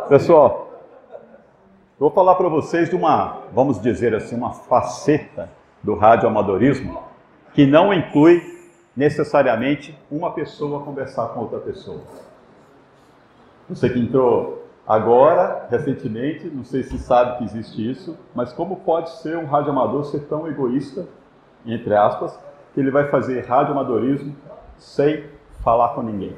Pessoal, eu vou falar para vocês de uma, vamos dizer assim, uma faceta do radioamadorismo que não inclui necessariamente uma pessoa conversar com outra pessoa. Você que entrou agora, recentemente, não sei se sabe que existe isso, mas como pode ser um radioamador ser tão egoísta, entre aspas, que ele vai fazer radioamadorismo sem falar com ninguém?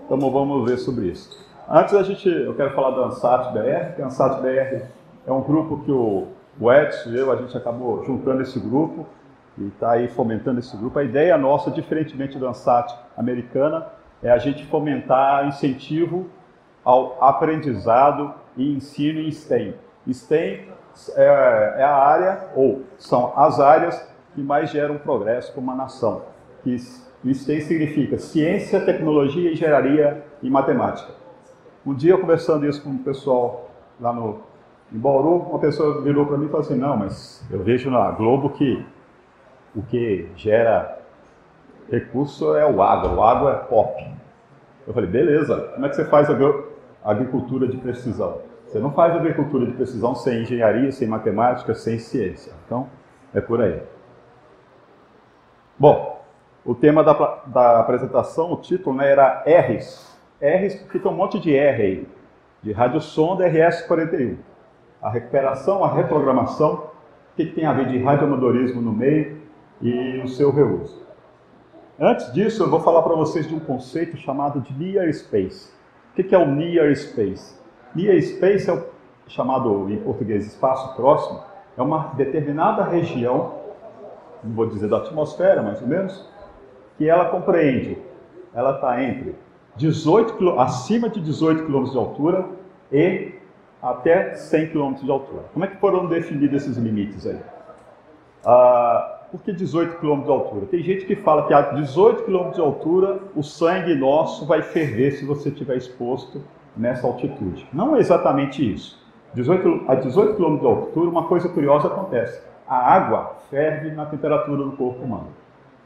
Então vamos ver sobre isso. Antes eu quero falar do Ansat BR, que o Ansat BR é um grupo que o Edson e eu, a gente acabou juntando esse grupo e está aí fomentando esse grupo. A ideia nossa, diferentemente do Ansat americana, é a gente fomentar incentivo ao aprendizado e ensino em STEM. STEM é a área, ou são as áreas que mais geram progresso para uma nação. STEM significa ciência, tecnologia, engenharia e matemática. Um dia, eu conversando isso com o pessoal lá em Bauru, uma pessoa virou para mim e falou assim: não, mas eu vejo na Globo que o que gera recurso é o agro é pop. Eu falei: beleza, como é que você faz agricultura de precisão? Você não faz agricultura de precisão sem engenharia, sem matemática, sem ciência. Então, é por aí. Bom, o tema da apresentação, o título, né, era RS. RS, porque tem um monte de R aí, de radiosonda RS-41. A recuperação, a reprogramação, o que tem a ver de radioamadorismo no meio e o seu reuso. Antes disso, eu vou falar para vocês de um conceito chamado de Near Space. O que é o Near Space? Near Space é o chamado, em português, espaço próximo, é uma determinada região, não vou dizer da atmosfera, mais ou menos, que ela compreende, ela está entre acima de 18 km de altura e até 100 km de altura. Como é que foram definidos esses limites aí? Por que 18 km de altura? Tem gente que fala que a 18 km de altura o sangue nosso vai ferver se você estiver exposto nessa altitude. Não é exatamente isso. A 18 km de altura, uma coisa curiosa acontece. A água ferve na temperatura do corpo humano.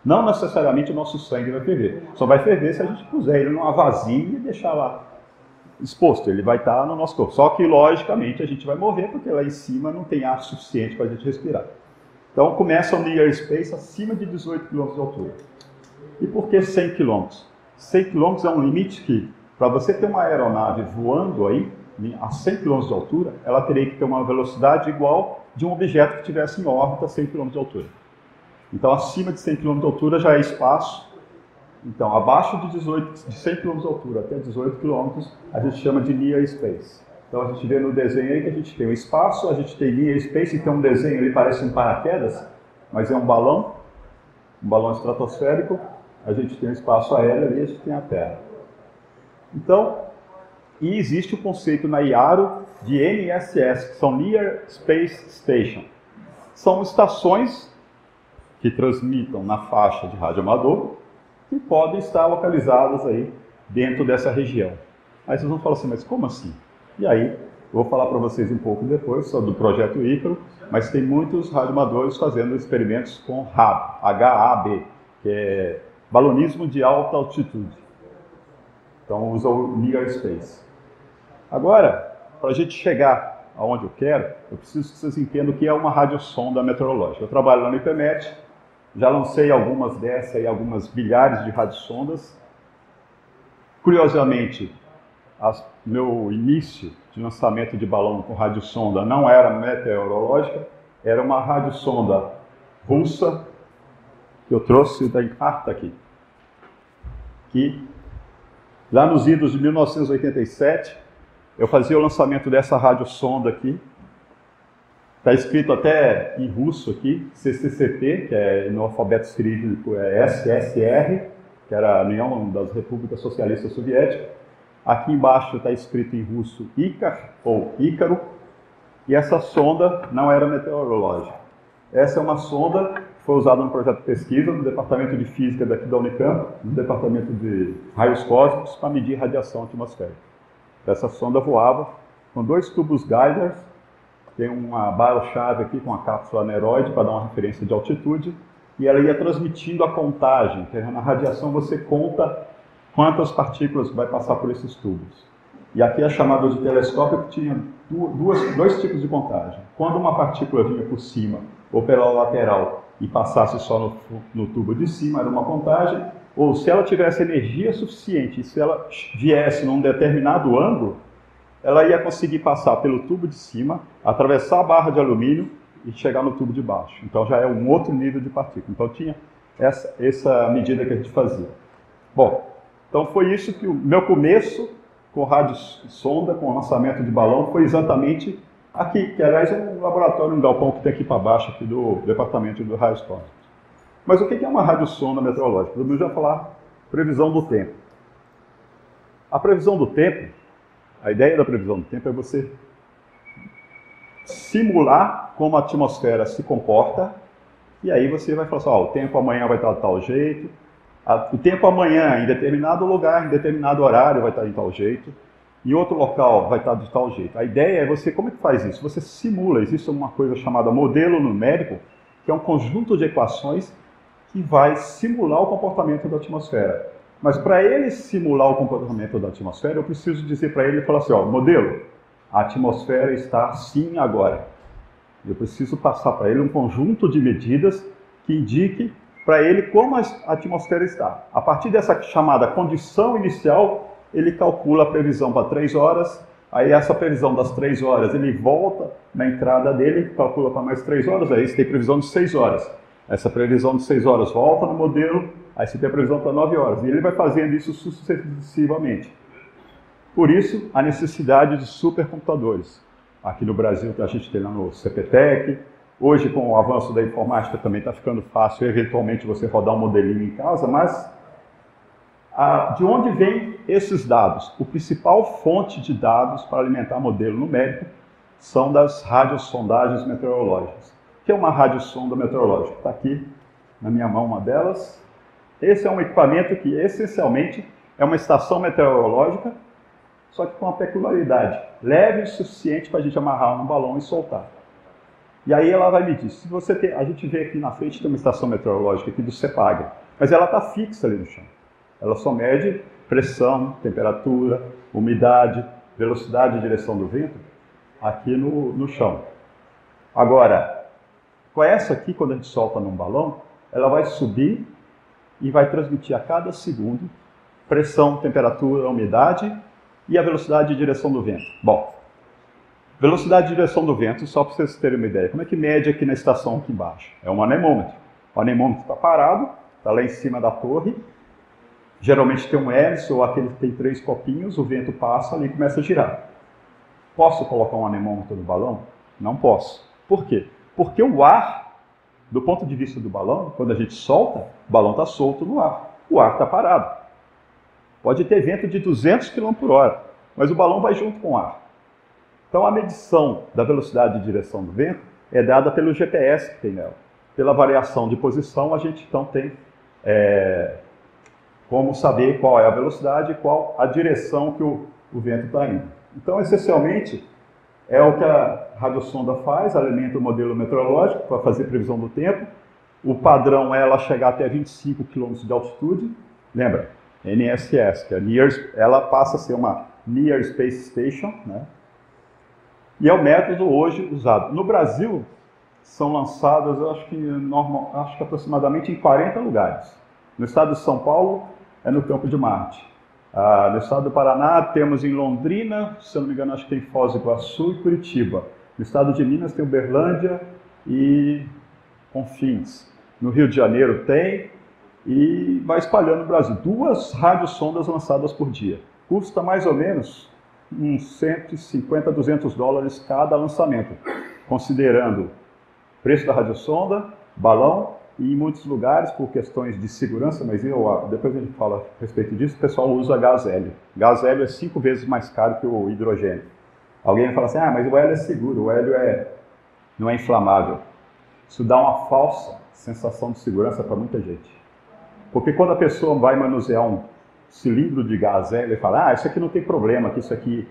Não necessariamente o nosso sangue vai ferver. Só vai ferver se a gente puser ele numa vasilha e deixar lá exposto. Ele vai estar no nosso corpo. Só que, logicamente, a gente vai morrer porque lá em cima não tem ar suficiente para a gente respirar. Então, começa o Near Space acima de 18 km de altura. E por que 100 km? 100 km é um limite que, para você ter uma aeronave voando aí, a 100 km de altura, ela teria que ter uma velocidade igual de um objeto que estivesse em órbita a 100 km de altura. Então, acima de 100 km de altura já é espaço. Então, abaixo de 100 km de altura até 18 km, a gente chama de Near Space. Então, a gente vê no desenho aí que a gente tem o espaço, a gente tem Near Space, e tem um desenho ali, parece um paraquedas, mas é um balão estratosférico. A gente tem o espaço aéreo ali, a gente tem a Terra. Então, e existe o conceito na IARO de NSS, que são Near Space Station. São estações que transmitam na faixa de rádio amador, que podem estar localizadas aí dentro dessa região. Aí vocês vão falar assim: mas como assim? E aí, eu vou falar para vocês um pouco depois sobre o projeto Ícaro, mas tem muitos radioamadores fazendo experimentos com HAB, H-A-B, que é balonismo de alta altitude. Então, usa o Near Space. Agora, para a gente chegar aonde eu quero, eu preciso que vocês entendam o que é uma radiosonda meteorológica. Eu trabalho lá no IPMET, já lancei algumas dessas aí, algumas bilhares de radiosondas. Curiosamente, meu início de lançamento de balão com radiosonda não era meteorológica, era uma radiosonda russa que eu trouxe da Encarta aqui, que lá nos idos de 1987 eu fazia o lançamento dessa radiosonda aqui. Está escrito até em russo aqui, CCCP, que é no alfabeto cirílico é SSR, que era a União das Repúblicas Socialistas Soviéticas. Aqui embaixo está escrito em russo Icar, ou Ícaro, e essa sonda não era meteorológica. Essa é uma sonda que foi usada no projeto de pesquisa no Departamento de Física daqui da Unicamp, no Departamento de Raios Cósmicos, para medir radiação atmosférica. Essa sonda voava com 2 tubos Geiger. Tem uma barra-chave aqui com a cápsula aneroide para dar uma referência de altitude, e ela ia transmitindo a contagem, que na radiação você conta quantas partículas vai passar por esses tubos. E aqui é chamado de telescópio, que tinha dois tipos de contagem. Quando uma partícula vinha por cima ou pela lateral e passasse só no tubo de cima, era uma contagem, ou se ela tivesse energia suficiente, se ela viesse num determinado ângulo, ela ia conseguir passar pelo tubo de cima, atravessar a barra de alumínio e chegar no tubo de baixo. Então já é um outro nível de partícula. Então tinha essa medida que a gente fazia. Bom, então foi isso que o meu começo com rádio sonda, com o lançamento de balão, foi exatamente aqui, que aliás é um laboratório, um galpão que tem aqui para baixo, aqui do departamento do raios cósmicos. Mas o que é uma radiosonda meteorológica? Vamos já falar previsão do tempo. A previsão do tempo, a ideia da previsão do tempo é você simular como a atmosfera se comporta, e aí você vai falar assim, o tempo amanhã vai estar de tal jeito, o tempo amanhã em determinado lugar, em determinado horário vai estar de tal jeito, em outro local vai estar de tal jeito. A ideia é você, como é que faz isso? Você simula, existe uma coisa chamada modelo numérico, que é um conjunto de equações que vai simular o comportamento da atmosfera. Mas para ele simular o comportamento da atmosfera, eu preciso dizer para ele, falar assim, modelo, a atmosfera está assim agora. Eu preciso passar para ele um conjunto de medidas que indique para ele como a atmosfera está. A partir dessa chamada condição inicial, ele calcula a previsão para 3 horas, aí essa previsão das 3 horas, ele volta na entrada dele, calcula para mais 3 horas, aí você tem previsão de 6 horas. Essa previsão de 6 horas volta no modelo, aí você tem a previsão para 9 horas. E ele vai fazendo isso sucessivamente. Por isso, a necessidade de supercomputadores. Aqui no Brasil, a gente tem lá no CPTEC. Hoje, com o avanço da informática, também está ficando fácil, eventualmente, você rodar um modelinho em casa, mas de onde vêm esses dados? O principal fonte de dados para alimentar modelo numérico são das radiosondagens meteorológicas. O que é uma radiosonda meteorológica? Está aqui na minha mão uma delas. Esse é um equipamento que, essencialmente, é uma estação meteorológica, só que com uma peculiaridade, leve o suficiente para a gente amarrar um balão e soltar. E aí ela vai medir. Se você tem, a gente vê aqui na frente, tem uma estação meteorológica aqui do CEPAG, mas ela está fixa ali no chão. Ela só mede pressão, temperatura, umidade, velocidade e direção do vento aqui no chão. Agora, com essa aqui, quando a gente solta num balão, ela vai subir e vai transmitir a cada segundo pressão, temperatura, umidade e a velocidade e direção do vento. Bom, velocidade e direção do vento, só para vocês terem uma ideia, como é que mede aqui na estação aqui embaixo? É um anemômetro. O anemômetro está parado, está lá em cima da torre, geralmente tem um hélice ou aquele que tem 3 copinhos, o vento passa ali e começa a girar. Posso colocar um anemômetro no balão? Não posso. Por quê? Porque o ar, do ponto de vista do balão, quando a gente solta, o balão está solto no ar. O ar está parado. Pode ter vento de 200 km por hora, mas o balão vai junto com o ar. Então a medição da velocidade e direção do vento é dada pelo GPS que tem nela. Pela variação de posição, a gente então tem como saber qual é a velocidade e qual a direção que o vento está indo. Então, essencialmente, é o que a radiosonda faz, alimenta o modelo meteorológico para fazer previsão do tempo. O padrão é ela chegar até 25 km de altitude. Lembra? NSS, que é ela passa a ser uma Near Space Station, né? E é o método hoje usado. No Brasil, são lançadas, acho que aproximadamente em 40 lugares. No estado de São Paulo, é no Campo de Marte. No estado do Paraná, temos em Londrina, se eu não me engano, acho que tem Foz do Iguaçu e Curitiba. No estado de Minas, tem Uberlândia e Confins. No Rio de Janeiro tem, e vai espalhando no Brasil. 2 radiosondas lançadas por dia. Custa mais ou menos uns 150 a 200 dólares cada lançamento, considerando preço da radiosonda, balão, e em muitos lugares, por questões de segurança, mas depois a gente fala a respeito disso, o pessoal usa gás hélio. Gás hélio é 5 vezes mais caro que o hidrogênio. Alguém vai falar assim, mas o hélio é seguro, o hélio não é inflamável. Isso dá uma falsa sensação de segurança para muita gente. Porque quando a pessoa vai manusear um cilindro de gás hélio, ele fala, isso aqui não tem problema, que isso aqui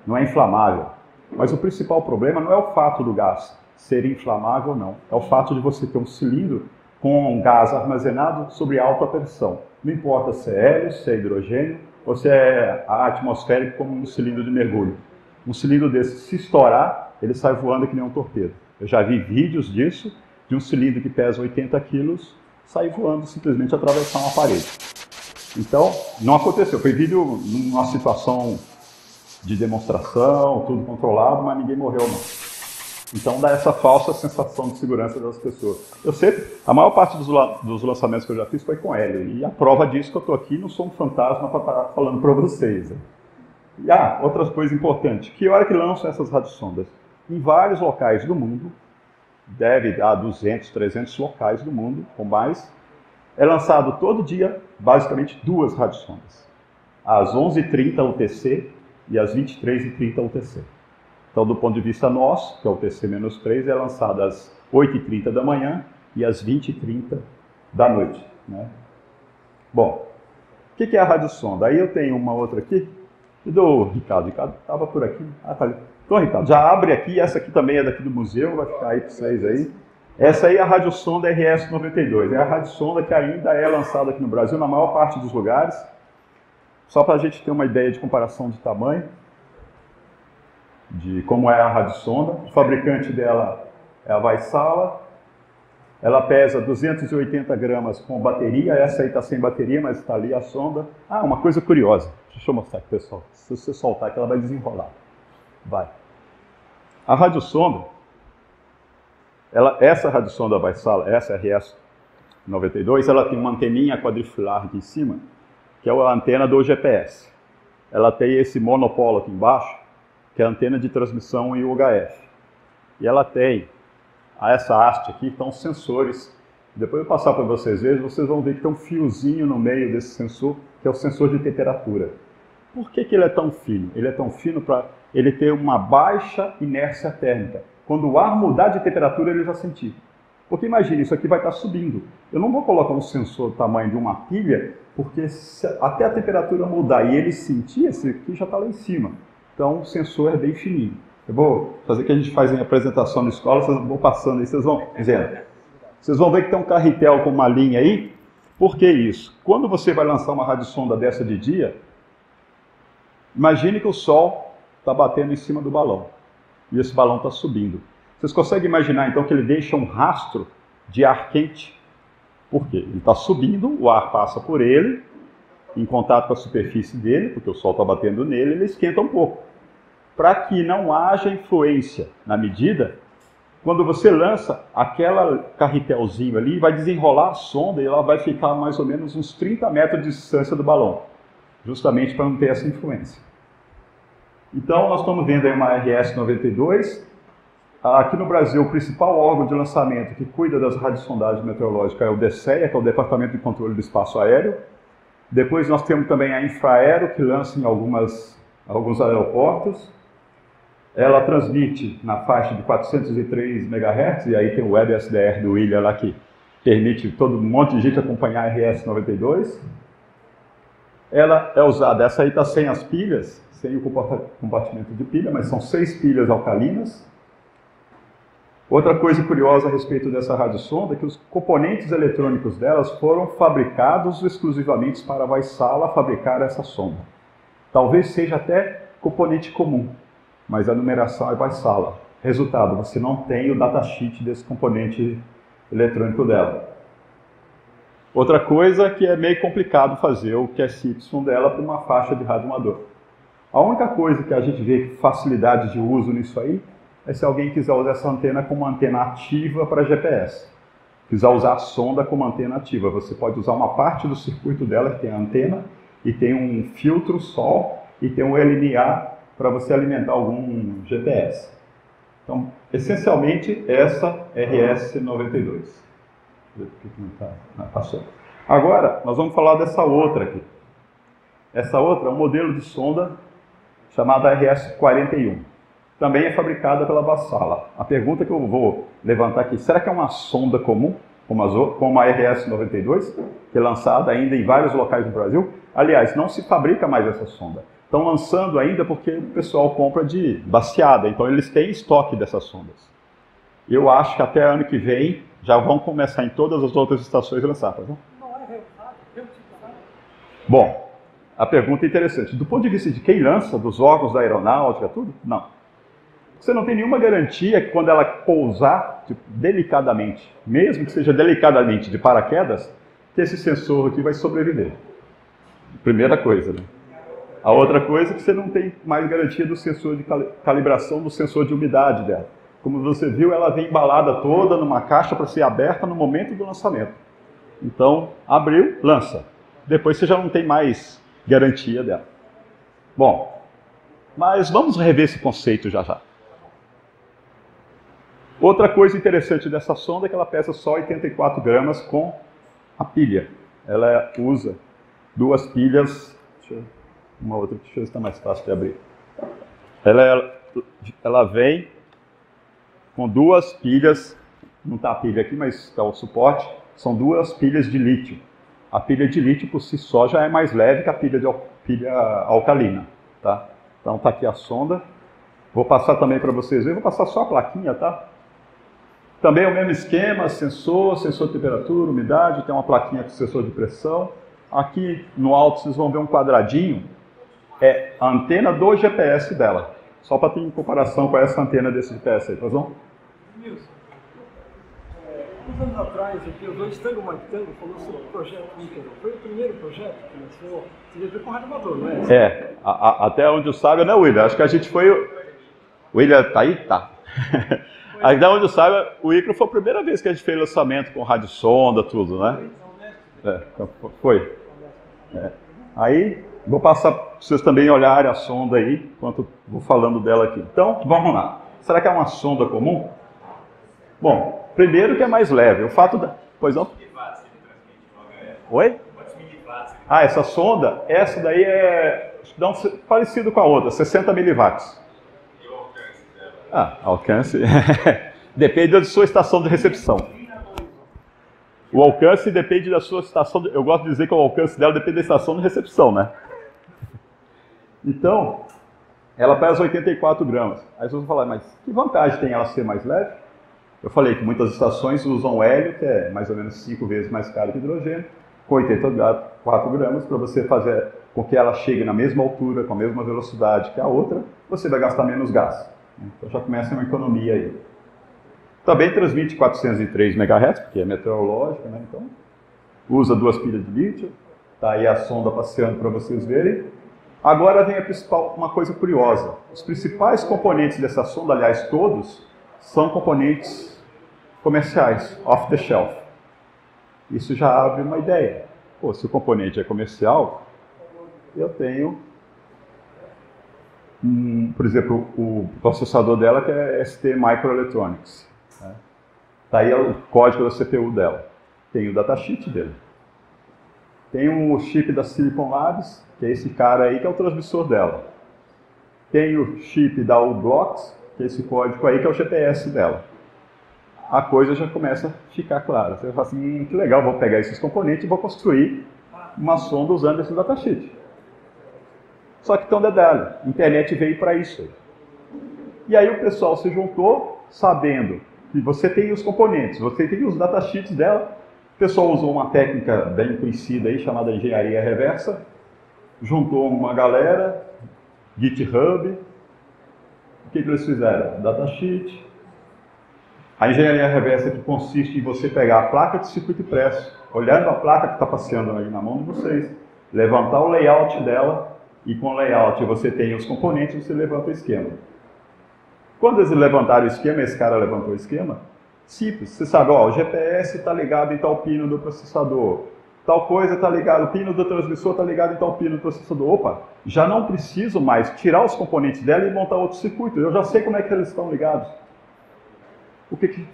não é inflamável. Mas o principal problema não é o fato do gás ser inflamável ou não. É o fato de você ter um cilindro com um gás armazenado sobre alta pressão. Não importa se é hélio, se é hidrogênio ou se é atmosférico como um cilindro de mergulho. Um cilindro desse, se estourar, ele sai voando que nem um torpedo. Eu já vi vídeos disso, de um cilindro que pesa 80 quilos, sair voando, simplesmente atravessar uma parede. Então, não aconteceu. Foi vídeo numa situação de demonstração, tudo controlado, mas ninguém morreu não. Então dá essa falsa sensação de segurança das pessoas. Eu sei, a maior parte dos lançamentos que eu já fiz foi com hélio, e a prova disso que eu estou aqui, não sou um fantasma para estar falando para vocês. E outra coisa importante, que hora que lançam essas radiosondas? Em vários locais do mundo, deve dar 200, 300 locais do mundo, ou mais, é lançado todo dia, basicamente, 2 radiosondas. Às 11h30 UTC e às 23h30 UTC. Então, do ponto de vista nosso, que é o UTC-3, é lançado às 8h30 da manhã e às 20h30 da noite. Né? Bom, o que é a radiosonda? Aí eu tenho uma outra aqui, e do Ricardo. Ricardo estava por aqui. Tá ali. Então, Ricardo, já abre aqui, essa aqui também é daqui do museu, vai ficar aí para vocês aí. Essa aí é a radiosonda RS-92, é a radiosonda que ainda é lançada aqui no Brasil, na maior parte dos lugares. Só para a gente ter uma ideia de comparação de tamanho, de como é a radiosonda. O fabricante dela é a Vaisala. Ela pesa 280 gramas com bateria, essa aí está sem bateria, mas está ali a sonda. Uma coisa curiosa, deixa eu mostrar aqui, pessoal. Se você soltar aqui, ela vai desenrolar. Vai. A radiosonda, essa radiosonda Vaisala, essa RS-92, ela tem uma anteninha quadrifilar aqui em cima, que é a antena do GPS. Ela tem esse monopolo aqui embaixo, que é a antena de transmissão em UHF. E ela tem essa haste aqui, estão os sensores. Depois eu passar para vocês verem, vocês vão ver que tem um fiozinho no meio desse sensor, que é o sensor de temperatura. Por que ele é tão fino? Ele é tão fino para ele ter uma baixa inércia térmica. Quando o ar mudar de temperatura, ele já sentir. Porque imagine, isso aqui vai estar subindo. Eu não vou colocar um sensor do tamanho de uma pilha, porque até a temperatura mudar e ele sentir, esse aqui já está lá em cima. Então o sensor é bem fininho. Eu vou fazer o que a gente faz em apresentação na escola, vocês vão passando aí, vocês vão dizendo. Vocês vão ver que tem um carretel com uma linha aí. Por que isso? Quando você vai lançar uma radiosonda dessa de dia, imagine que o sol está batendo em cima do balão. E esse balão está subindo. Vocês conseguem imaginar, então, que ele deixa um rastro de ar quente? Por quê? Ele está subindo, o ar passa por ele, em contato com a superfície dele, porque o sol está batendo nele, ele esquenta um pouco. Para que não haja influência na medida, quando você lança aquela carretelzinho ali, vai desenrolar a sonda e ela vai ficar mais ou menos uns 30 metros de distância do balão, justamente para não ter essa influência. Então, nós estamos vendo aí uma RS-92. Aqui no Brasil, o principal órgão de lançamento que cuida das radiosondagens meteorológicas é o DCEA, que é o Departamento de Controle do Espaço Aéreo. Depois nós temos também a Infraero, que lança em alguns aeroportos. Ela transmite na faixa de 403 MHz, e aí tem o Web SDR do William lá que permite todo um monte de gente acompanhar a RS-92. Ela é usada, essa aí está sem as pilhas, sem o compartimento de pilha, mas são 6 pilhas alcalinas. Outra coisa curiosa a respeito dessa radiosonda é que os componentes eletrônicos delas foram fabricados exclusivamente para a Vaisala fabricar essa sonda. Talvez seja até componente comum, mas a numeração é Vaisala. Resultado, você não tem o datasheet desse componente eletrônico dela. Outra coisa é que é meio complicado fazer o QSY dela para uma faixa de rádio amador. A única coisa que a gente vê facilidade de uso nisso aí é se alguém quiser usar essa antena como antena ativa para GPS. Quiser usar a sonda como antena ativa, você pode usar uma parte do circuito dela que tem a antena e tem um filtro sol e tem um LNA para você alimentar algum GPS. Então, essencialmente, essa RS-92. Passou. Agora, nós vamos falar dessa outra aqui. Essa outra é um modelo de sonda chamada RS-41. Também é fabricada pela Vaisala. A pergunta que eu vou levantar aqui, será que é uma sonda comum, como a RS-92, que é lançada ainda em vários locais do Brasil? Aliás, não se fabrica mais essa sonda. Estão lançando ainda porque o pessoal compra de baseada, então eles têm estoque dessas sondas. Eu acho que até ano que vem já vão começar em todas as outras estações a lançar, tá bom? Bom, a pergunta é interessante. Do ponto de vista de quem lança, dos órgãos da aeronáutica, tudo? Não. Você não tem nenhuma garantia que quando ela pousar delicadamente, mesmo que seja delicadamente de paraquedas, que esse sensor aqui vai sobreviver. Primeira coisa, né? A outra coisa é que você não tem mais garantia do sensor de calibração, do sensor de umidade dela. Como você viu, ela vem embalada toda numa caixa para ser aberta no momento do lançamento. Então, abriu, lança. Depois você já não tem mais garantia dela. Bom, mas vamos rever esse conceito já já. Outra coisa interessante dessa sonda é que ela pesa só 84 gramas com a pilha. Ela usa duas pilhas. Uma outra, deixa eu ver se está mais fácil de abrir. Ela vem com duas pilhas, não está a pilha aqui, mas está o suporte, são duas pilhas de lítio. A pilha de lítio por si só já é mais leve que a pilha alcalina. Tá? Então está aqui a sonda. Vou passar também para vocês verem, vou passar só a plaquinha, tá? Também é o mesmo esquema, sensor de temperatura, umidade, tem uma plaquinha com sensor de pressão. Aqui no alto vocês vão ver um quadradinho, é a antena do GPS dela. Só para ter em comparação com essa antena desse GPS aí, tá bom? Nilson, uns anos atrás, aqui, o dois Tango Mike Tango falou sobre o projeto Ícaro. Foi o primeiro projeto que lançou, você deve ver com rádio amador, não é? É, até onde eu saiba, né, William? Acho que a gente foi... O William tá aí? Tá. Até onde eu saiba, o Ícaro foi a primeira vez que a gente fez lançamento com rádio sonda, tudo, né? Então foi. Aí, vou passar para vocês também olharem a sonda aí, enquanto vou falando dela aqui. Então, vamos lá. Será que é uma sonda comum? Bom, primeiro que é mais leve. O fato da... Pois não? Oi? Ah, essa sonda, essa daí é parecido com a outra, 60 miliwatts. E o alcance dela? Ah, alcance... Depende da sua estação de recepção. O alcance depende da sua estação... Eu gosto de dizer que o alcance dela depende da estação de recepção, né? Então, ela pesa 84 gramas. Aí vocês vão falar, mas que vantagem tem ela ser mais leve? Eu falei que muitas estações usam hélio, que é mais ou menos 5 vezes mais caro que hidrogênio, com 84 gramas, para você fazer com que ela chegue na mesma altura, com a mesma velocidade que a outra, você vai gastar menos gás. Então já começa uma economia aí. Também transmite 403 MHz, porque é meteorológica, né? Então usa duas pilhas de lítio. Está aí a sonda passeando para vocês verem. Agora vem uma coisa curiosa. Os principais componentes dessa sonda, aliás todos, são componentes comerciais, off the shelf. Isso já abre uma ideia. Pô, se o componente é comercial, eu tenho, por exemplo, o processador dela que é ST Microelectronics. Né? Tá aí o código da CPU dela. Tem o datasheet dele. Tem o chip da Silicon Labs, que é esse cara aí que é o transmissor dela. Tem o chip da U-Blocks, que é esse código aí que é o GPS dela. A coisa já começa a ficar clara. Você fala assim, que legal, vou pegar esses componentes e vou construir uma sonda usando esse datasheet. Só que tem um detalhe, a internet veio para isso. E aí o pessoal se juntou sabendo que você tem os componentes, você tem os datasheets dela. O pessoal usou uma técnica bem conhecida aí, chamada engenharia reversa. Juntou uma galera, GitHub. O que eles fizeram? Datasheet. A engenharia reversa que consiste em você pegar a placa de circuito impresso, olhando a placa que está passeando aí na mão de vocês, levantar o layout dela, e com o layout você tem os componentes, você levanta o esquema. Quando eles levantaram o esquema, esse cara levantou o esquema, simples, você sabe, ó, o GPS está ligado em tal pino do processador, tal coisa está ligado, o pino do transmissor está ligado em tal pino do processador. Opa, já não preciso mais tirar os componentes dela e montar outro circuito, eu já sei como é que eles estão ligados. O que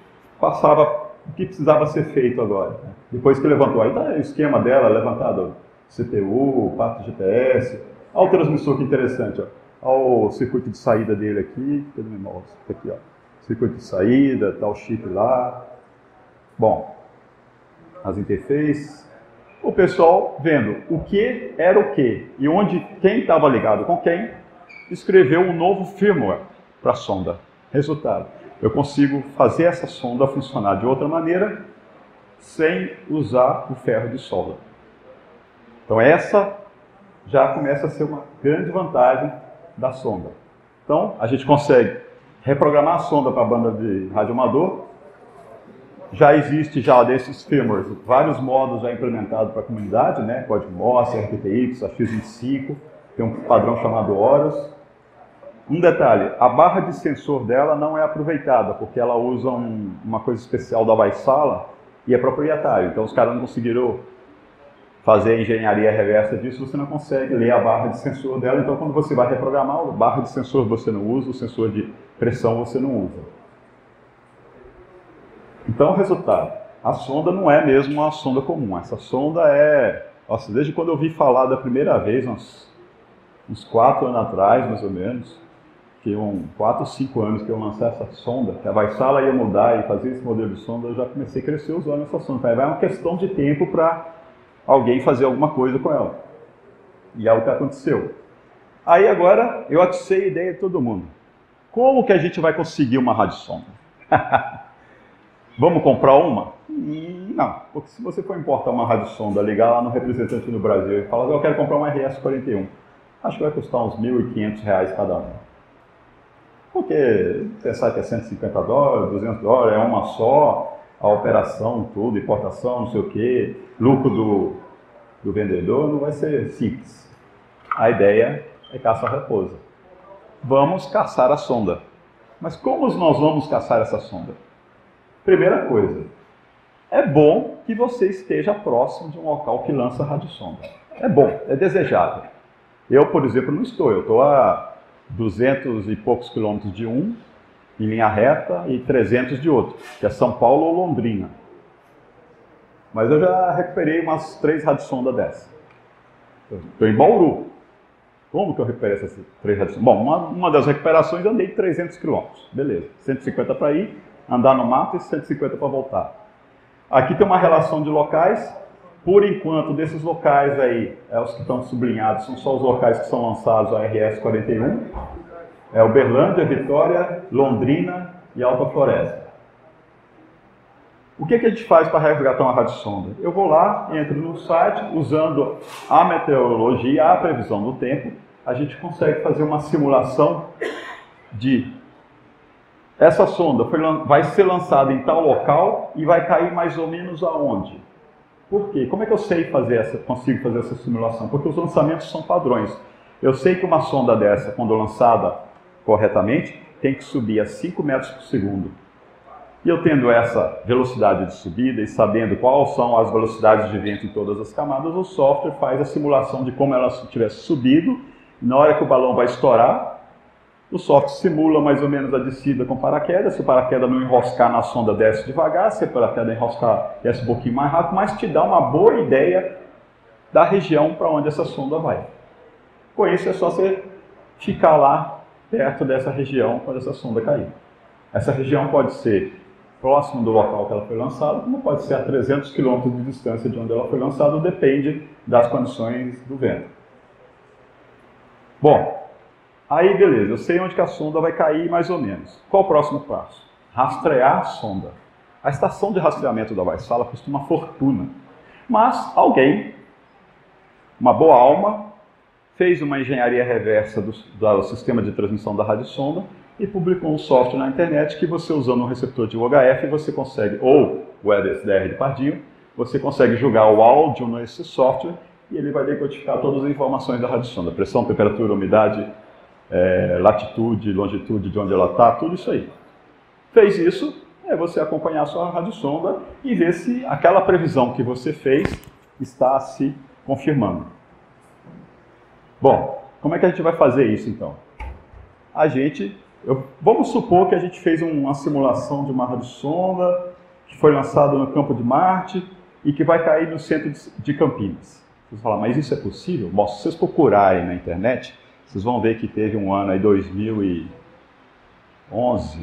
precisava ser feito agora? Depois que levantou, aí está o esquema dela levantado, CPU, parte GPS, olha o transmissor que interessante, ó. Olha o circuito de saída dele aqui, cadê meu mouse? Aqui, ó. Circuito de saída, tá o chip lá. Bom, as interfaces. O pessoal vendo o que era o que e onde quem estava ligado com quem, escreveu um novo firmware para a sonda. Resultado, eu consigo fazer essa sonda funcionar de outra maneira sem usar o ferro de solda. Então essa já começa a ser uma grande vantagem da sonda. Então, a gente consegue reprogramar a sonda para a banda de rádio amador. Já existe já desses firmwares vários modos já implementados para a comunidade, né? Código Morse, RTTX, a X25, tem um padrão chamado Horus. Um detalhe, a barra de sensor dela não é aproveitada, porque ela usa uma coisa especial da Vaisala e é proprietário. Então os caras não conseguiram fazer a engenharia reversa disso, você não consegue ler a barra de sensor dela. Então quando você vai reprogramar, a barra de sensor você não usa, o sensor de pressão você não usa. Então, o resultado, a sonda não é mesmo uma sonda comum. Essa sonda é... Nossa, desde quando eu vi falar da primeira vez, uns 4 anos atrás, mais ou menos, que 4 ou 5 anos que eu lancei essa sonda, que a Vaisala ia mudar e fazer esse modelo de sonda, eu já comecei a crescer usando essa sonda. Vai uma questão de tempo para alguém fazer alguma coisa com ela. E é o que aconteceu. Aí agora, eu atiçei a ideia de todo mundo. Como que a gente vai conseguir uma radiosonda? Vamos comprar uma? Não, porque se você for importar uma radiosonda, ligar lá no representante no Brasil e falar, eu quero comprar uma RS-41, acho que vai custar uns R$1.500 cada uma. Porque pensar que é $150, $200, é uma só, a operação, tudo, importação, não sei o quê, lucro do vendedor, não vai ser simples. A ideia é caça-repousa. Vamos caçar a sonda. Mas como nós vamos caçar essa sonda? Primeira coisa, é bom que você esteja próximo de um local que lança radiosonda. É bom, é desejável. Eu, por exemplo, não estou. Eu estou a 200 e poucos quilômetros de um, em linha reta, e 300 de outro, que é São Paulo ou Londrina. Mas eu já recuperei umas 3 radiosondas dessas. Estou em Bauru. Como que eu recuperei essas 3 radiosondas? Bom, uma das recuperações eu andei 300 quilômetros. Beleza, 150 para ir, andar no mato e 150 para voltar. Aqui tem uma relação de locais. Por enquanto, desses locais aí, os que estão sublinhados, são só os locais que são lançados a RS-41. É Uberlândia, Vitória, Londrina e Alta Floresta. O que a gente faz para resgatar uma radiosonda? Eu vou lá, entro no site, usando a meteorologia, a previsão do tempo, a gente consegue fazer uma simulação de essa sonda vai ser lançada em tal local e vai cair mais ou menos aonde? Por quê? Como é que eu consigo fazer essa simulação? Porque os lançamentos são padrões. Eu sei que uma sonda dessa, quando lançada corretamente, tem que subir a 5 metros por segundo. E eu tendo essa velocidade de subida e sabendo quais são as velocidades de vento em todas as camadas, o software faz a simulação de como ela tivesse subido. Na hora que o balão vai estourar, o software simula mais ou menos a descida com paraquedas. Se o paraquedas não enroscar na sonda, desce devagar. Se o paraquedas enroscar, desce um pouquinho mais rápido, mas te dá uma boa ideia da região para onde essa sonda vai. Com isso, é só você ficar lá perto dessa região quando essa sonda cair. Essa região pode ser próximo do local que ela foi lançada, como pode ser a 300 km de distância de onde ela foi lançada, depende das condições do vento. Bom, aí beleza, eu sei onde que a sonda vai cair mais ou menos. Qual o próximo passo? Rastrear a sonda. A estação de rastreamento da Vaisala custa uma fortuna. Mas alguém, uma boa alma, fez uma engenharia reversa do sistema de transmissão da radiosonda e publicou um software na internet que você, usando um receptor de UHF, você consegue, ou o EDSDR de Pardinho, você consegue jogar o áudio nesse software e ele vai decodificar todas as informações da radiosonda. Pressão, temperatura, umidade, latitude, longitude de onde ela está, tudo isso aí. Fez isso, é você acompanhar a sua radiosonda e ver se aquela previsão que você fez está se confirmando. Bom, como é que a gente vai fazer isso então? Vamos supor que a gente fez uma simulação de uma radiosonda que foi lançada no campo de Marte e que vai cair no centro de Campinas. Vocês vão falar, mas isso é possível? Bom, se vocês procurarem na internet, vocês vão ver que teve um ano aí, 2011,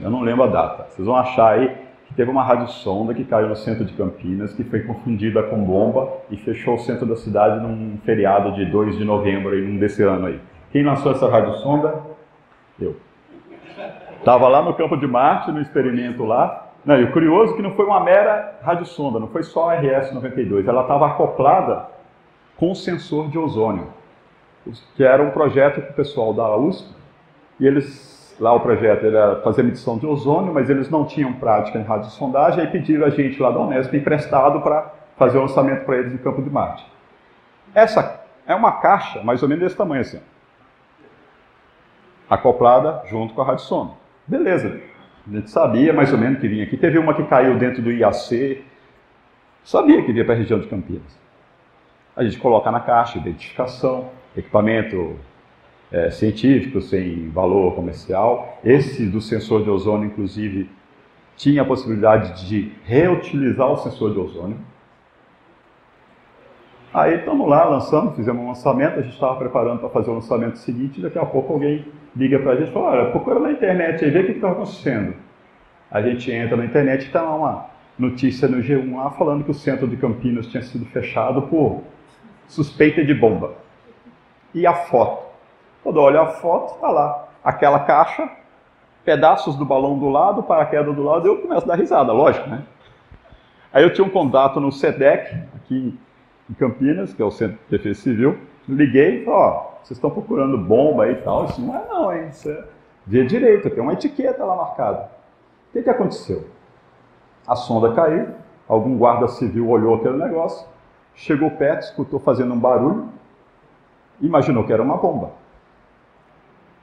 eu não lembro a data. Vocês vão achar aí que teve uma radiosonda que caiu no centro de Campinas, que foi confundida com bomba e fechou o centro da cidade num feriado de 2 de novembro, aí, num desse ano aí. Quem lançou essa radiosonda? Eu. Estava lá no campo de Marte, no experimento lá. Não, e o curioso é que não foi uma mera radiosonda, não foi só a RS-92, ela estava acoplada com o sensor de ozônio. que era um projeto com o pessoal da USP, e eles, lá o projeto era fazer medição de ozônio, mas eles não tinham prática em radiosondagem, aí pediram a gente lá da Unesp emprestado para fazer o lançamento para eles no campo de Marte. Essa é uma caixa, mais ou menos desse tamanho assim, acoplada junto com a radiosonda. Beleza, a gente sabia mais ou menos que vinha aqui. Teve uma que caiu dentro do IAC, sabia que vinha para a região de Campinas. A gente coloca na caixa, identificação, equipamento científico, sem valor comercial. Esse do sensor de ozônio, inclusive, tinha a possibilidade de reutilizar o sensor de ozônio. Aí estamos lá, lançamos, fizemos um lançamento, a gente estava preparando para fazer o lançamento seguinte, e daqui a pouco alguém liga para a gente e fala, olha, procura na internet aí, vê o que está acontecendo. A gente entra na internet e está lá uma notícia no G1 lá falando que o centro de Campinas tinha sido fechado por suspeita de bomba. E a foto? Quando eu olho a foto, está lá aquela caixa, pedaços do balão do lado, paraquedas do lado, eu começo a dar risada, lógico, né? Aí eu tinha um contato no SEDEC, aqui em Campinas, que é o Centro de Defesa Civil, liguei e falei, ó, vocês estão procurando bomba aí e tal, isso não é não, hein? Você vê direito, tem uma etiqueta lá marcada. O que aconteceu? A sonda caiu, algum guarda civil olhou aquele negócio, chegou perto, escutou fazendo um barulho, imaginou que era uma bomba.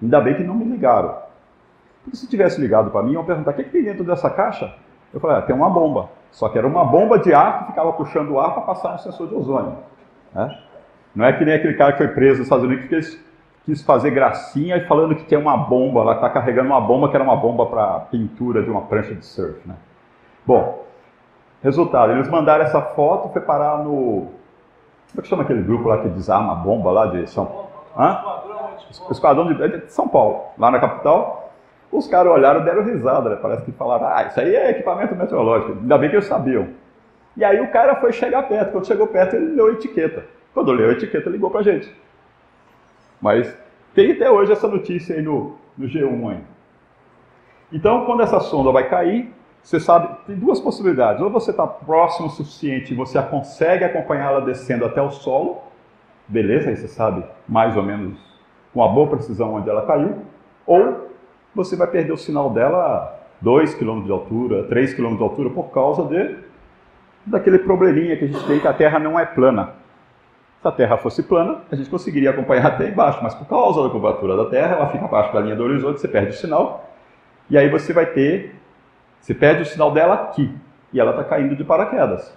Ainda bem que não me ligaram. Porque se tivesse ligado para mim, iam perguntar, o que tem dentro dessa caixa? Eu falei, tem uma bomba. Só que era uma bomba de ar que ficava puxando o ar para passar no sensor de ozônio. Né? Não é que nem aquele cara que foi preso nos Estados Unidos que quis fazer gracinha e falando que tinha uma bomba, ela está carregando uma bomba que era uma bomba para pintura de uma prancha de surf. Né? Bom, resultado, eles mandaram essa foto, foi parar no... Como é que chama aquele grupo lá que desarma a bomba lá de São Paulo? O Esquadrão de São Paulo, lá na capital. Os caras olharam e deram risada, né? Parece que falaram, isso aí é equipamento meteorológico. Ainda bem que eles sabiam. E aí o cara foi chegar perto. Quando chegou perto, ele leu a etiqueta. Quando leu a etiqueta, ligou pra gente. Mas tem até hoje essa notícia aí no G1 ainda. Então, quando essa sonda vai cair, você sabe, tem duas possibilidades. Ou você está próximo o suficiente e você consegue acompanhar ela descendo até o solo. Beleza, aí você sabe mais ou menos com uma boa precisão onde ela caiu. Ou você vai perder o sinal dela a 2 km de altura, 3 km de altura, por causa daquele probleminha que a gente tem, que a Terra não é plana. Se a Terra fosse plana, a gente conseguiria acompanhar até embaixo, mas por causa da curvatura da Terra, ela fica abaixo da linha do horizonte, você perde o sinal, e aí você perde o sinal dela aqui, e ela está caindo de paraquedas.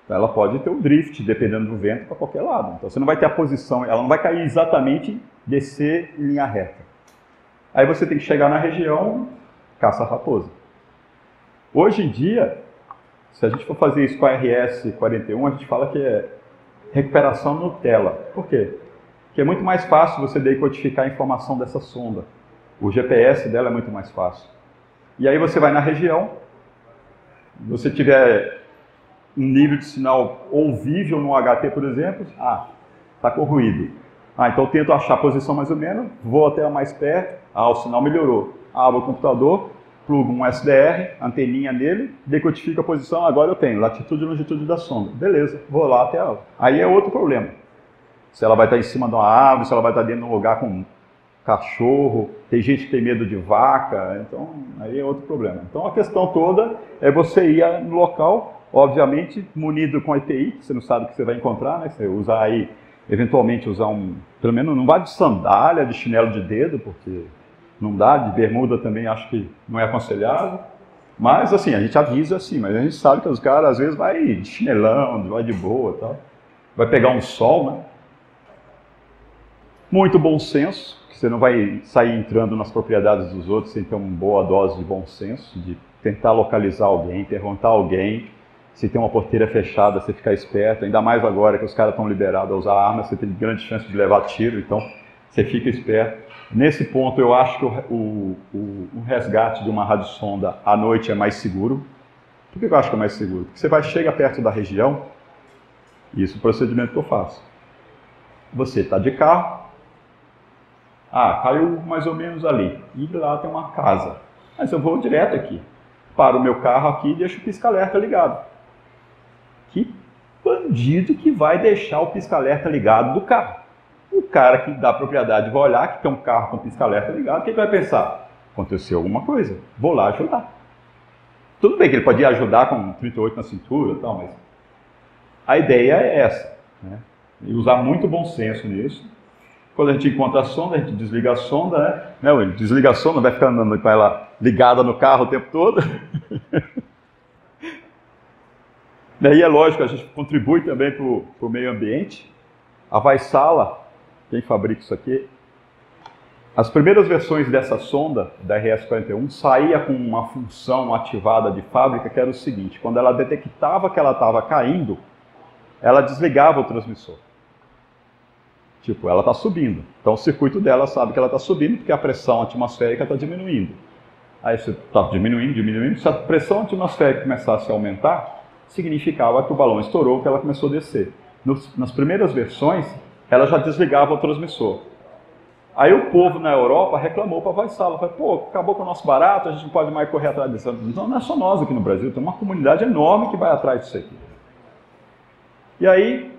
Então ela pode ter um drift, dependendo do vento, para qualquer lado. Então você não vai ter a posição, ela não vai cair exatamente, descer em linha reta. Aí você tem que chegar na região caça-raposa. Hoje em dia, se a gente for fazer isso com a RS-41, a gente fala que é recuperação Nutella. Por quê? Porque é muito mais fácil você decodificar a informação dessa sonda. O GPS dela é muito mais fácil. E aí você vai na região, você tiver um nível de sinal ouvível no HT, por exemplo, está com ruído. Então eu tento achar a posição mais ou menos, vou até a mais perto, o sinal melhorou. Abro o computador, plugo um SDR, anteninha nele, decodifico a posição, agora eu tenho latitude e longitude da sonda. Beleza, vou lá até ela. Aí é outro problema. Se ela vai estar em cima de uma árvore, se ela vai estar dentro de um lugar com cachorro, tem gente que tem medo de vaca, então aí é outro problema. Então a questão toda é você ir no local, obviamente munido com EPI, você não sabe o que você vai encontrar, né? Você usar aí, eventualmente usar pelo menos não vá de sandália, de chinelo de dedo, porque não dá, de bermuda também acho que não é aconselhável. Mas assim, a gente avisa assim, mas a gente sabe que os caras às vezes vai de chinelão, vai de boa e tal. Vai pegar um sol, né? Muito bom senso, que você não vai sair entrando nas propriedades dos outros sem ter uma boa dose de bom senso, de tentar localizar alguém, perguntar a alguém. Se tem uma porteira fechada, você ficar esperto, ainda mais agora que os caras estão liberados a usar armas, você tem grande chance de levar tiro, então você fica esperto. Nesse ponto, eu acho que o resgate de uma radiosonda à noite é mais seguro. Por que eu acho que é mais seguro? Porque você chega perto da região, e isso é o procedimento que eu faço. Você está de carro, caiu mais ou menos ali, e lá tem uma casa. Mas eu vou direto aqui, paro o meu carro aqui e deixo o pisca-alerta ligado. Que bandido que vai deixar o pisca-alerta ligado do carro? O cara que dá propriedade vai olhar que tem um carro com pisca-alerta ligado, o que ele vai pensar? Aconteceu alguma coisa, vou lá ajudar. Tudo bem que ele podia ajudar com 38 na cintura e tal, mas a ideia é essa, né? E usar muito bom senso nisso. Quando a gente encontra a sonda, a gente desliga a sonda, né? Não, ele desliga a sonda, vai ficar andando com ela ligada no carro o tempo todo. Daí é lógico, a gente contribui também para o meio ambiente. A Vaisala, quem fabrica isso aqui, as primeiras versões dessa sonda, da RS-41, saía com uma função ativada de fábrica, que era o seguinte: quando ela detectava que ela estava caindo, ela desligava o transmissor. Tipo, ela está subindo. Então o circuito dela sabe que ela está subindo, porque a pressão atmosférica está diminuindo. Aí você está diminuindo. Se a pressão atmosférica começasse a aumentar, significava que o balão estourou, que ela começou a descer. Nas primeiras versões, ela já desligava o transmissor. Aí o povo na Europa reclamou para a Vaisala, falou: pô, acabou com o nosso barato, a gente não pode mais correr atrás disso. Não é só nós aqui no Brasil, tem uma comunidade enorme que vai atrás disso aqui. E aí,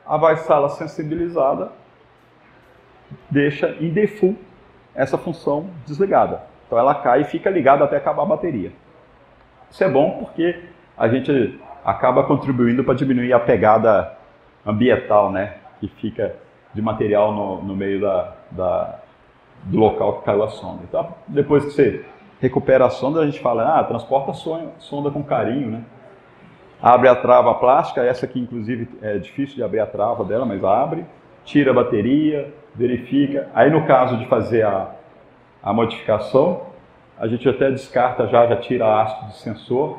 a Vaisala sensibilizada deixa em default essa função desligada. Então ela cai e fica ligada até acabar a bateria. Isso é bom porque a gente acaba contribuindo para diminuir a pegada ambiental, né, que fica de material no meio do local que caiu a sonda. Então, depois que você recupera a sonda, a gente fala: transporta a sonda com carinho, né? Abre a trava plástica, essa aqui inclusive é difícil de abrir a trava dela, mas abre, tira a bateria, verifica. Aí no caso de fazer a modificação, a gente até descarta já tira a haste do sensor.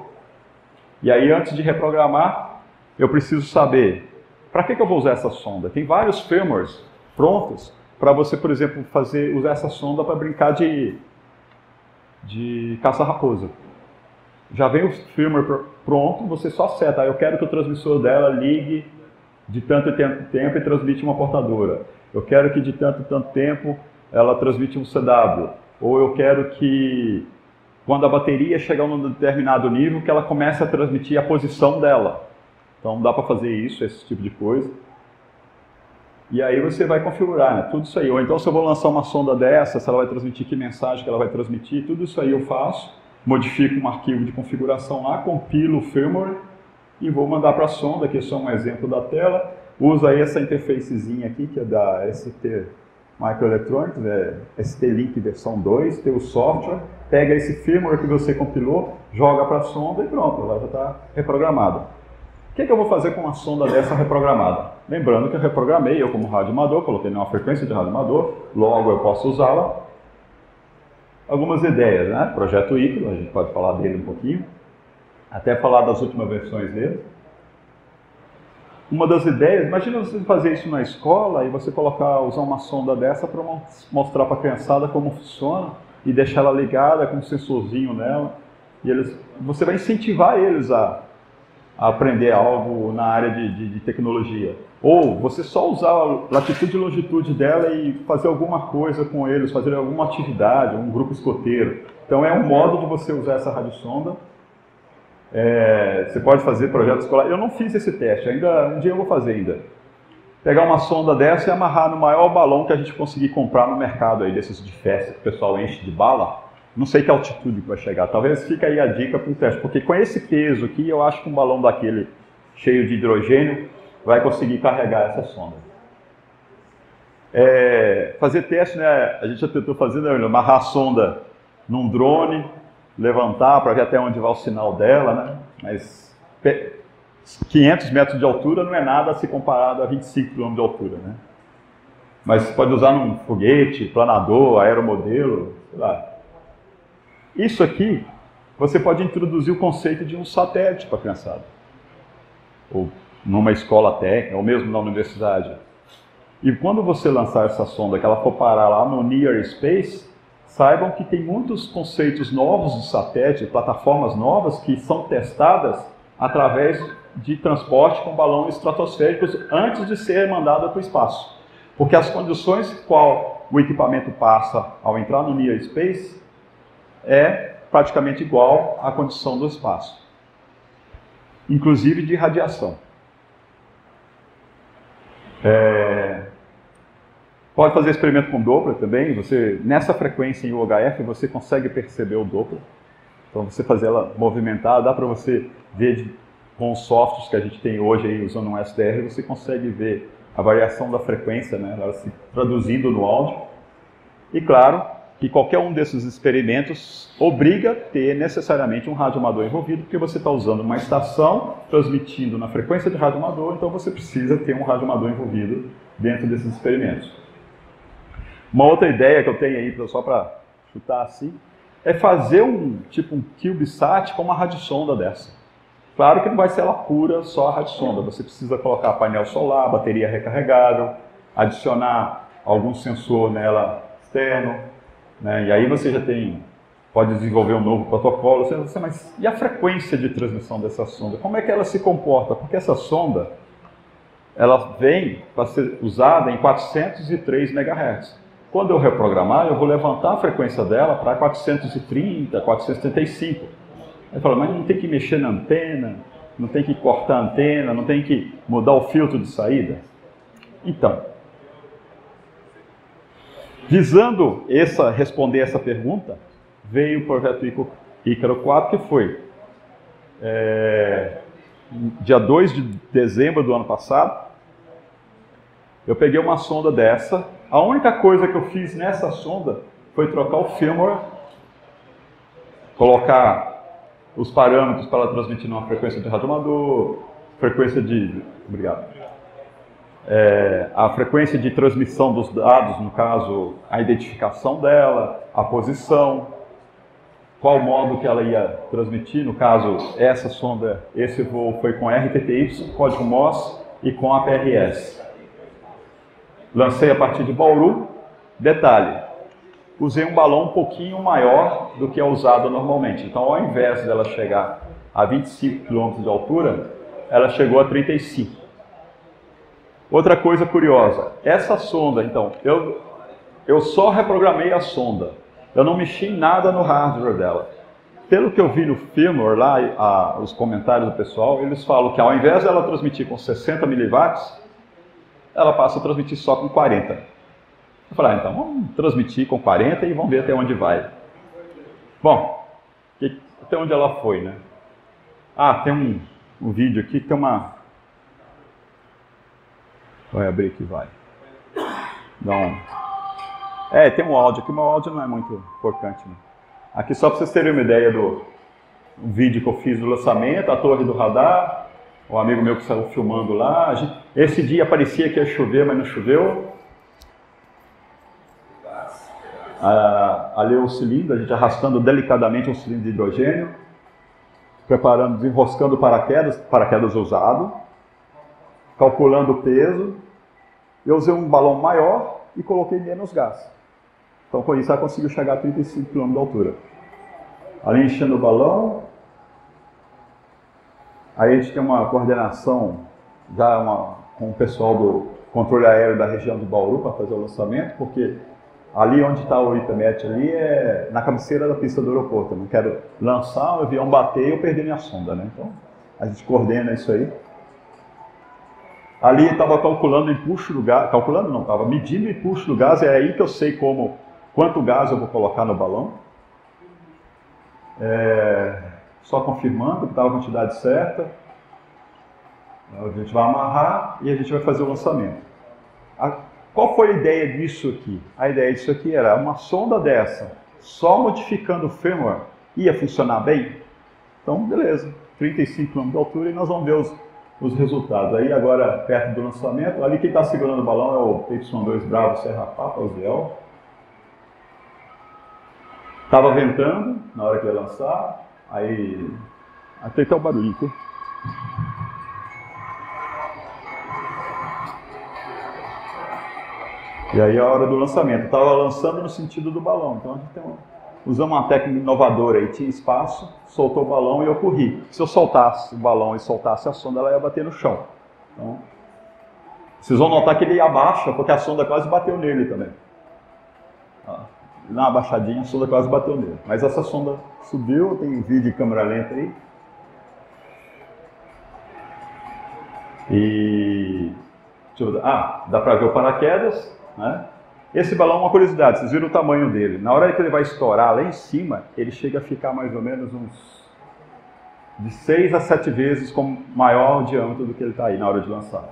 E aí antes de reprogramar, eu preciso saber para que eu vou usar essa sonda. Tem vários firmwares prontos para você, por exemplo, usar essa sonda para brincar de caça-raposa. Já vem o firmware pronto, você só seta: eu quero que o transmissor dela ligue de tanto e tanto tempo e transmite uma portadora. Eu quero que de tanto e tanto tempo ela transmite um CW. Ou eu quero que, quando a bateria chegar a um determinado nível, que ela comece a transmitir a posição dela. Então dá para fazer isso, esse tipo de coisa. E aí você vai configurar, né, tudo isso aí. Ou então, se eu vou lançar uma sonda dessa, se ela vai transmitir, que mensagem que ela vai transmitir, tudo isso aí eu faço. Modifico um arquivo de configuração lá, compilo o firmware e vou mandar para a sonda, que é só um exemplo da tela. Usa aí essa interfacezinha aqui, que é da ST Microelectronics, ST-Link versão 2, tem o software, pega esse firmware que você compilou, joga para a sonda e pronto, ela já está reprogramada. O que eu vou fazer com uma sonda dessa reprogramada? Lembrando que eu reprogramei, eu como radioamador, coloquei numa frequência de radioamador, logo eu posso usá-la. Algumas ideias, né? Projeto Ícaro, a gente pode falar dele um pouquinho, até falar das últimas versões dele. Uma das ideias, imagina você fazer isso na escola e você usar uma sonda dessa para mostrar para a criançada como funciona e deixar ela ligada com um sensorzinho nela. E você vai incentivar eles a aprender algo na área de tecnologia. Ou você só usar a latitude e longitude dela e fazer alguma coisa com eles, fazer alguma atividade, um grupo escoteiro. Então é um modo de você usar essa radiosonda. Você pode fazer projeto escolar. Eu não fiz esse teste, um dia eu vou fazer ainda. Pegar uma sonda dessa e amarrar no maior balão que a gente conseguir comprar no mercado aí, desses de festa que o pessoal enche de bala. Não sei que altitude que vai chegar. Talvez fique aí a dica para o teste, porque com esse peso aqui, eu acho que um balão daquele cheio de hidrogênio vai conseguir carregar essa sonda. Fazer teste, né? A gente já tentou fazer, né? Amarrar a sonda num drone, levantar para ver até onde vai o sinal dela, né? Mas 500 metros de altura não é nada se comparado a 25 km de altura, né? Mas você pode usar num foguete, planador, aeromodelo, sei lá. Isso aqui, você pode introduzir o conceito de um satélite para a criançada. Ou numa escola técnica, ou mesmo na universidade. E quando você lançar essa sonda, que ela for parar lá no Near Space, saibam que tem muitos conceitos novos de satélite, plataformas novas que são testadas através de transporte com balões estratosféricos antes de ser mandada para o espaço. Porque as condições qual o equipamento passa ao entrar no Near Space é praticamente igual à condição do espaço, inclusive de radiação. Pode fazer experimento com Doppler também. Você, nessa frequência em UHF, você consegue perceber o Doppler. Então, você fazer ela movimentar, dá para você ver com os softwares que a gente tem hoje aí, usando um SDR, você consegue ver a variação da frequência, né, ela se traduzindo no áudio. E claro, que qualquer um desses experimentos obriga a ter necessariamente um radioamador envolvido, porque você está usando uma estação transmitindo na frequência de radioamador, então você precisa ter um radioamador envolvido dentro desses experimentos. Uma outra ideia que eu tenho aí, só para chutar assim, é fazer um CubeSat com uma radiosonda dessa. Claro que não vai ser ela pura, só a radiosonda. Você precisa colocar painel solar, bateria recarregável, adicionar algum sensor nela externo, né? E aí você já pode desenvolver um novo protocolo. Mas e a frequência de transmissão dessa sonda? Como é que ela se comporta? Porque essa sonda, ela vem para ser usada em 403 MHz. Quando eu reprogramar, eu vou levantar a frequência dela para 430, 435. Aí fala, mas não tem que mexer na antena, não tem que cortar a antena, não tem que mudar o filtro de saída? Então, visando responder essa pergunta, veio o projeto Ícaro 4, que foi dia 2 de dezembro do ano passado. Eu peguei uma sonda dessa. A única coisa que eu fiz nessa sonda foi trocar o firmware, colocar os parâmetros para ela transmitir numa frequência de radioamador, a frequência de transmissão dos dados, no caso, a identificação dela, a posição, qual modo que ela ia transmitir, no caso, essa sonda, esse voo foi com RTTY, código MOS e com APRS. Lancei a partir de Bauru. Detalhe, usei um balão um pouquinho maior do que é usado normalmente. Então, ao invés dela chegar a 25 km de altura, ela chegou a 35. Outra coisa curiosa, essa sonda, então, eu só reprogramei a sonda. Eu não mexi em nada no hardware dela. Pelo que eu vi no firmware lá, os comentários do pessoal, eles falam que ao invés dela transmitir com 60 mW, ela passa a transmitir só com 40. Eu falei, então vamos transmitir com 40 e vamos ver até onde vai. Bom, até onde ela foi, né? Tem um vídeo aqui que tem uma... Vai abrir aqui, vai. Tem um áudio aqui, mas o áudio não é muito importante, né? Aqui só para vocês terem uma ideia do vídeo que eu fiz do lançamento, a torre do radar, um amigo meu que saiu filmando lá. Esse dia parecia que ia chover, mas não choveu. Ali o cilindro, a gente arrastando delicadamente um cilindro de hidrogênio, preparando, desenroscando paraquedas usado, calculando o peso. Eu usei um balão maior e coloquei menos gás. Então com isso ela conseguiu chegar a 35 km de altura. Ali enchendo o balão. Aí a gente tem uma coordenação com o pessoal do controle aéreo da região de Bauru para fazer o lançamento, porque ali onde está o IPMET ali é na cabeceira da pista do aeroporto. Eu não quero lançar, o avião bater e eu perder minha sonda, né? Então a gente coordena isso aí. Ali estava calculando o empuxo do gás, estava medindo o empuxo do gás, é aí que eu sei quanto gás eu vou colocar no balão. Só confirmando que estava a quantidade certa. A gente vai amarrar e a gente vai fazer o lançamento. Qual foi a ideia disso aqui? A ideia disso aqui era uma sonda dessa, só modificando o firmware, ia funcionar bem? Então, beleza, 35 km de altura e nós vamos ver os resultados. Aí agora, perto do lançamento, ali quem está segurando o balão é o Y2 Bravo Serra Papa, o Ziel. Estava ventando na hora que ia lançar, aí até o barulhinho aqui. E aí a hora do lançamento, estava lançando no sentido do balão, então a gente usamos uma técnica inovadora aí, tinha espaço, soltou o balão e eu corri. Se eu soltasse o balão e soltasse a sonda, ela ia bater no chão. Então, vocês vão notar que ele abaixa, porque a sonda quase bateu nele também. Na abaixadinha, a sonda quase bateu nele. Mas essa sonda subiu, tem vídeo de câmera lenta aí. E... dá para ver o paraquedas, né? Esse balão, uma curiosidade, vocês viram o tamanho dele. Na hora que ele vai estourar lá em cima, ele chega a ficar mais ou menos uns de 6 a 7 vezes com maior diâmetro do que ele está aí na hora de lançar.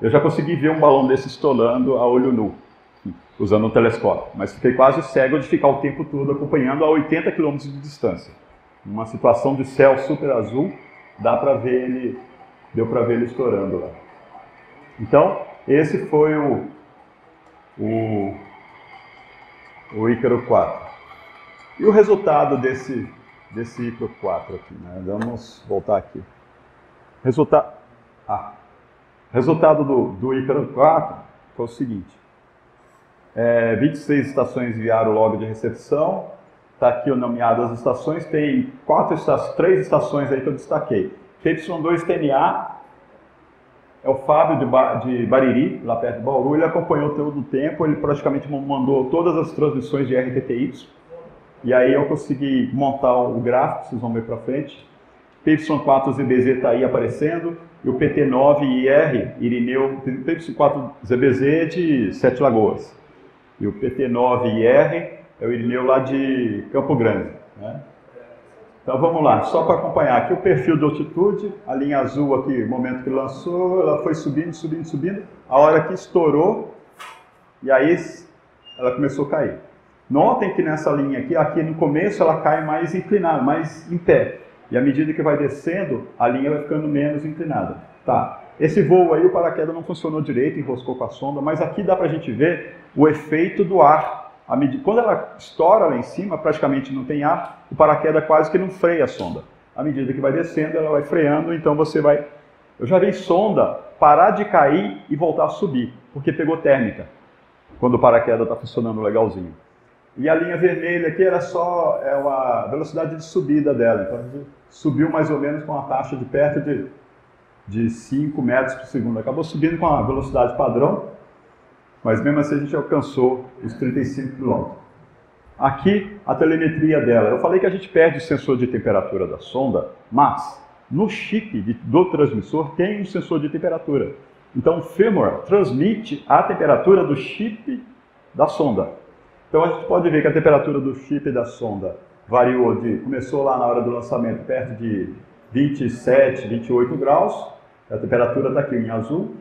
Eu já consegui ver um balão desse estourando a olho nu, usando um telescópio, mas fiquei quase cego de ficar o tempo todo acompanhando a 80 km de distância. Numa situação de céu super azul, deu para ver ele estourando lá. Então, esse foi o Ícaro 4. E o resultado desse Ícaro 4 aqui, né? Vamos voltar aqui. Resultado do Ícaro 4 foi o seguinte. 26 estações enviaram o log de recepção. Está aqui nomeado as estações. Tem 3 estações aí que eu destaquei. TY2TNA é o Fábio de Bariri, lá perto de Bauru. Ele acompanhou todo o tempo. Ele praticamente mandou todas as transmissões de RTTY. E aí eu consegui montar o gráfico, vocês vão ver para frente. PY4ZBZ está aí aparecendo. E o PT9IR, Irineu, PY4ZBZ de Sete Lagoas. E o PT9IR é o Irineu lá de Campo Grande, né? Então vamos lá, só para acompanhar aqui o perfil de altitude, a linha azul aqui, o momento que lançou, ela foi subindo, subindo, subindo, a hora que estourou, e aí ela começou a cair. Notem que nessa linha aqui no começo ela cai mais inclinada, mais em pé, e à medida que vai descendo, a linha vai ficando menos inclinada. Tá. Esse voo aí, o paraquedas não funcionou direito, enroscou com a sonda, mas aqui dá para a gente ver o efeito do ar. Quando ela estoura lá em cima, praticamente não tem ar, o paraquedas quase que não freia a sonda. À medida que vai descendo, ela vai freando, então você vai... Eu já vi sonda parar de cair e voltar a subir, porque pegou térmica, quando o paraquedas está funcionando legalzinho. E a linha vermelha aqui era só a velocidade de subida dela, então a gente subiu mais ou menos com uma taxa de perto de 5 metros por segundo. Acabou subindo com a velocidade padrão, mas mesmo assim a gente alcançou os 35 km. Aqui a telemetria dela. Eu falei que a gente perde o sensor de temperatura da sonda, mas no chip do transmissor tem um sensor de temperatura. Então o firmware transmite a temperatura do chip da sonda. Então a gente pode ver que a temperatura do chip da sonda variou começou lá na hora do lançamento perto de 27, 28 graus. A temperatura está aqui em azul.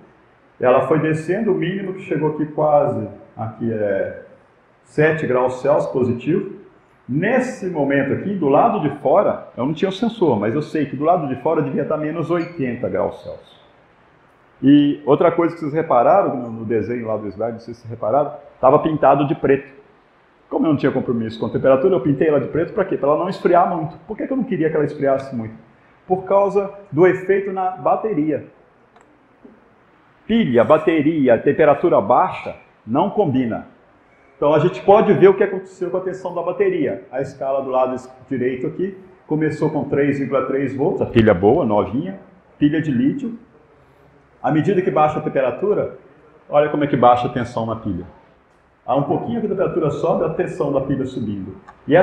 Ela foi descendo, o mínimo que chegou aqui quase, aqui é 7 graus Celsius positivo. Nesse momento aqui, do lado de fora, eu não tinha o sensor, mas eu sei que do lado de fora devia estar menos 80 graus Celsius. E outra coisa que vocês repararam no desenho lá do slide, não sei se vocês repararam, estava pintado de preto. Como eu não tinha compromisso com a temperatura, eu pintei ela de preto para quê? Para ela não esfriar muito. Por que eu não queria que ela esfriasse muito? Por causa do efeito na bateria. Pilha, bateria, temperatura baixa, não combina. Então a gente pode ver o que aconteceu com a tensão da bateria. A escala do lado direito aqui começou com 3,3 volts, a pilha boa, novinha, pilha de lítio. À medida que baixa a temperatura, olha como é que baixa a tensão na pilha. Há um pouquinho que a temperatura sobe, a tensão da pilha subindo. E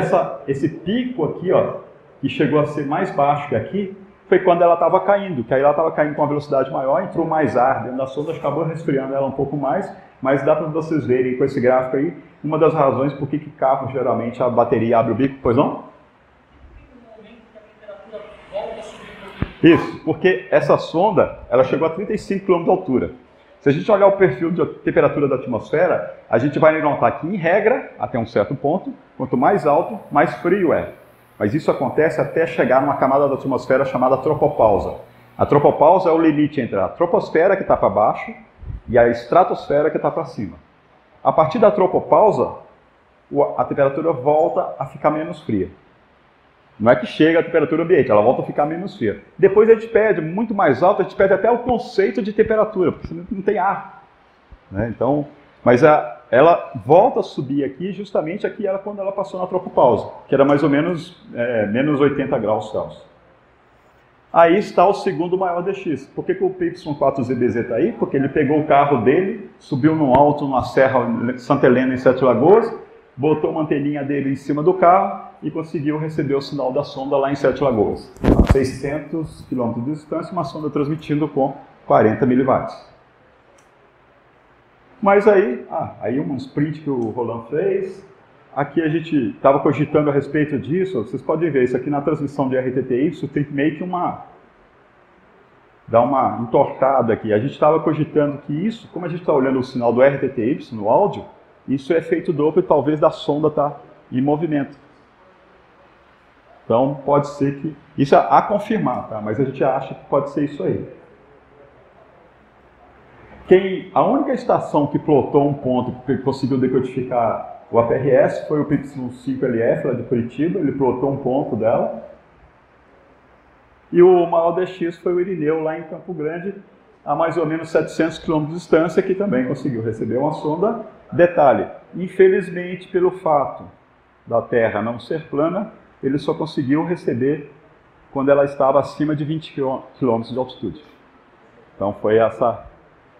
esse pico aqui, ó, que chegou a ser mais baixo que aqui, foi quando ela estava caindo, que aí ela estava caindo com uma velocidade maior, entrou mais ar dentro da sonda, acabou resfriando ela um pouco mais, mas dá para vocês verem com esse gráfico aí, uma das razões por que carro geralmente a bateria abre o bico, pois não? Isso, porque essa sonda, ela chegou a 35 km de altura. Se a gente olhar o perfil de temperatura da atmosfera, a gente vai notar que, em regra, até um certo ponto, quanto mais alto, mais frio é. Mas isso acontece até chegar numa camada da atmosfera chamada tropopausa. A tropopausa é o limite entre a troposfera, que está para baixo, e a estratosfera, que está para cima. A partir da tropopausa, a temperatura volta a ficar menos fria. Não é que chega a temperatura ambiente, ela volta a ficar menos fria. Depois a gente perde, muito mais alto, a gente perde até o conceito de temperatura, porque não tem ar, né? Então, mas ela volta a subir aqui, justamente aqui era quando ela passou na tropopausa, que era mais ou menos menos 80 graus Celsius. Aí está o segundo maior DX. Por que o PY4ZBZ está aí? Porque ele pegou o carro dele, subiu no alto, numa serra Santa Helena, em Sete Lagoas, botou uma anteninha dele em cima do carro e conseguiu receber o sinal da sonda lá em Sete Lagoas. A 600 km de distância, uma sonda transmitindo com 40 miliwatts. Mas aí um sprint que o Roland fez, aqui a gente estava cogitando a respeito disso, vocês podem ver, isso aqui na transmissão de RTTY tem meio que dar uma entortada aqui. A gente estava cogitando que isso, como a gente está olhando o sinal do RTTY no áudio, isso é efeito Doppler, talvez da sonda estar em movimento. Então pode ser que, isso é a confirmar, tá? Mas a gente acha que pode ser isso aí. A única estação que plotou um ponto que conseguiu decodificar o APRS foi o PY5LF, lá de Curitiba, ele plotou um ponto dela. E o maior DX foi o Irineu, lá em Campo Grande, a mais ou menos 700 km de distância, que também conseguiu receber uma sonda. Detalhe, infelizmente, pelo fato da Terra não ser plana, ele só conseguiu receber quando ela estava acima de 20 km de altitude. Então foi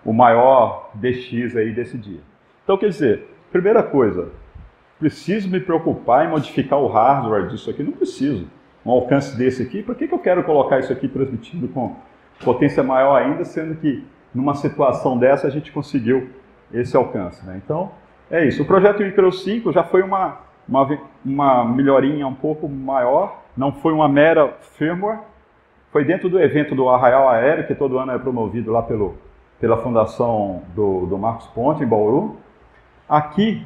o maior DX aí desse dia. Então, quer dizer, primeira coisa, preciso me preocupar em modificar o hardware disso aqui? Não preciso. Um alcance desse aqui, por que eu quero colocar isso aqui transmitindo com potência maior ainda, sendo que numa situação dessa a gente conseguiu esse alcance, né? Então, é isso. O projeto Icaro 5 já foi uma melhorinha um pouco maior, não foi uma mera firmware, foi dentro do evento do Arraial Aéreo, que todo ano é promovido lá pela fundação do Marcos Ponte, em Bauru. Aqui,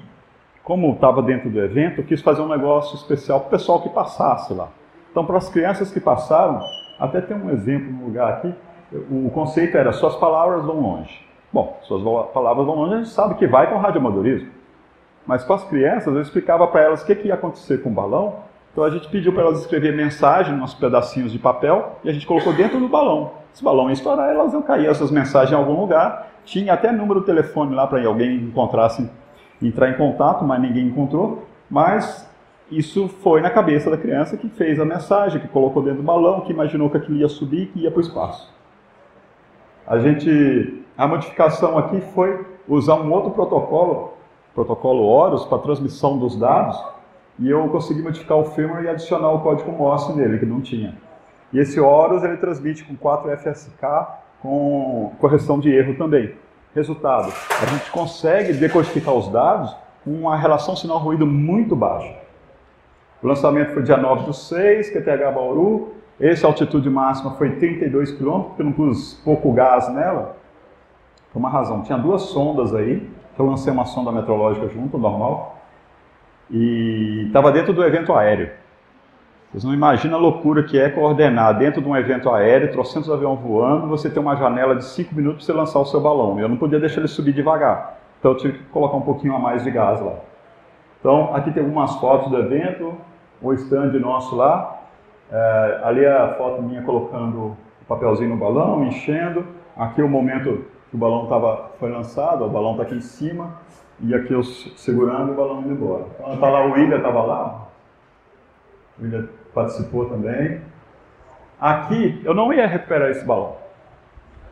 como estava dentro do evento, eu quis fazer um negócio especial para o pessoal que passasse lá. Então, para as crianças que passaram, até tem um exemplo no lugar aqui, o conceito era, suas palavras vão longe. Bom, suas palavras vão longe, a gente sabe que vai com radioamadorismo. Mas com as crianças, eu explicava para elas o que ia acontecer com o balão. Então a gente pediu para elas escrever mensagem nos pedacinhos de papel e a gente colocou dentro do balão. Se o balão ia estourar, elas iam cair essas mensagens em algum lugar. Tinha até número de telefone lá para alguém encontrasse, entrar em contato, mas ninguém encontrou. Mas isso foi na cabeça da criança que fez a mensagem, que colocou dentro do balão, que imaginou que aquilo ia subir e que ia para o espaço. A modificação aqui foi usar um outro protocolo Horus, para transmissão dos dados, e eu consegui modificar o firmware e adicionar o código Morse nele, que não tinha. E esse Horus, ele transmite com 4FSK, com correção de erro também. Resultado, a gente consegue decodificar os dados com uma relação sinal-ruído muito baixa. O lançamento foi dia 9/6, QTH Bauru. Essa altitude máxima foi 32 km, porque eu não pus pouco gás nela. Por uma razão, tinha duas sondas aí, que eu lancei uma sonda meteorológica junto, normal, e estava dentro do evento aéreo. Vocês não imaginam a loucura que é coordenar dentro de um evento aéreo, trocentos aviões voando, você tem uma janela de 5 minutos para você lançar o seu balão. Eu não podia deixar ele subir devagar, então eu tive que colocar um pouquinho a mais de gás lá. Então, aqui tem algumas fotos do evento, o stand nosso lá. Ali é a foto minha colocando o papelzinho no balão, enchendo. Aqui é o momento que o balão foi lançado, o balão está aqui em cima, e aqui eu segurando e o balão indo embora. Então tá lá, o William estava lá, o William participou também. Aqui eu não ia recuperar esse balão,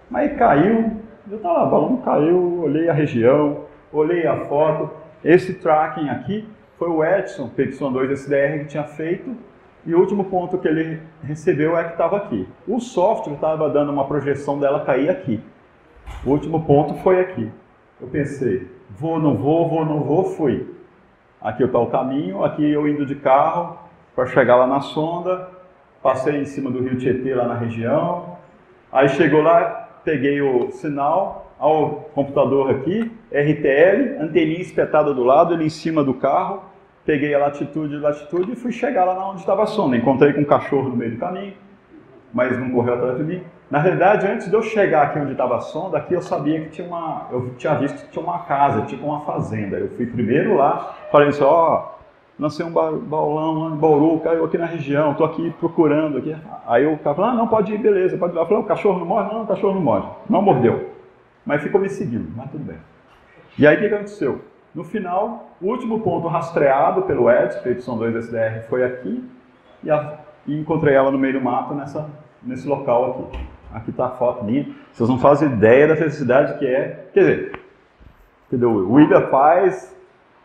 mas caiu, eu estava lá, o balão caiu, olhei a região, olhei a foto. Esse tracking aqui foi o Edson, PY2SDR, que tinha feito, e o último ponto que ele recebeu é que estava aqui. O software estava dando uma projeção dela cair aqui. O último ponto foi aqui. Eu pensei, vou, não vou, fui. Aqui está o caminho, aqui eu indo de carro para chegar lá na sonda, passei em cima do rio Tietê lá na região, aí chegou lá, peguei o sinal, ao computador aqui, RTL, anteninha espetada do lado, ele em cima do carro, peguei a latitude e fui chegar lá onde estava a sonda. Encontrei com um cachorro no meio do caminho, mas não correu atrás de mim. Na realidade, antes de eu chegar aqui onde estava a sonda, aqui eu sabia que eu tinha visto que tinha uma casa, tipo uma fazenda. Eu fui primeiro lá, falei assim, lancei um balão lá em Bauru, caiu aqui na região, estou aqui procurando aqui. Aí o cara falou, não, pode ir, beleza, pode ir lá. Eu falei, o cachorro não morde? Não, o cachorro não morde. Não mordeu, mas ficou me seguindo, mas tudo bem. E aí o que aconteceu? No final, o último ponto rastreado pelo Edson, PY2SDR, foi aqui, e encontrei ela no meio do mato nesse local aqui. Aqui está a foto minha. Vocês não fazem ideia da felicidade que é. Quer dizer, entendeu? O William faz,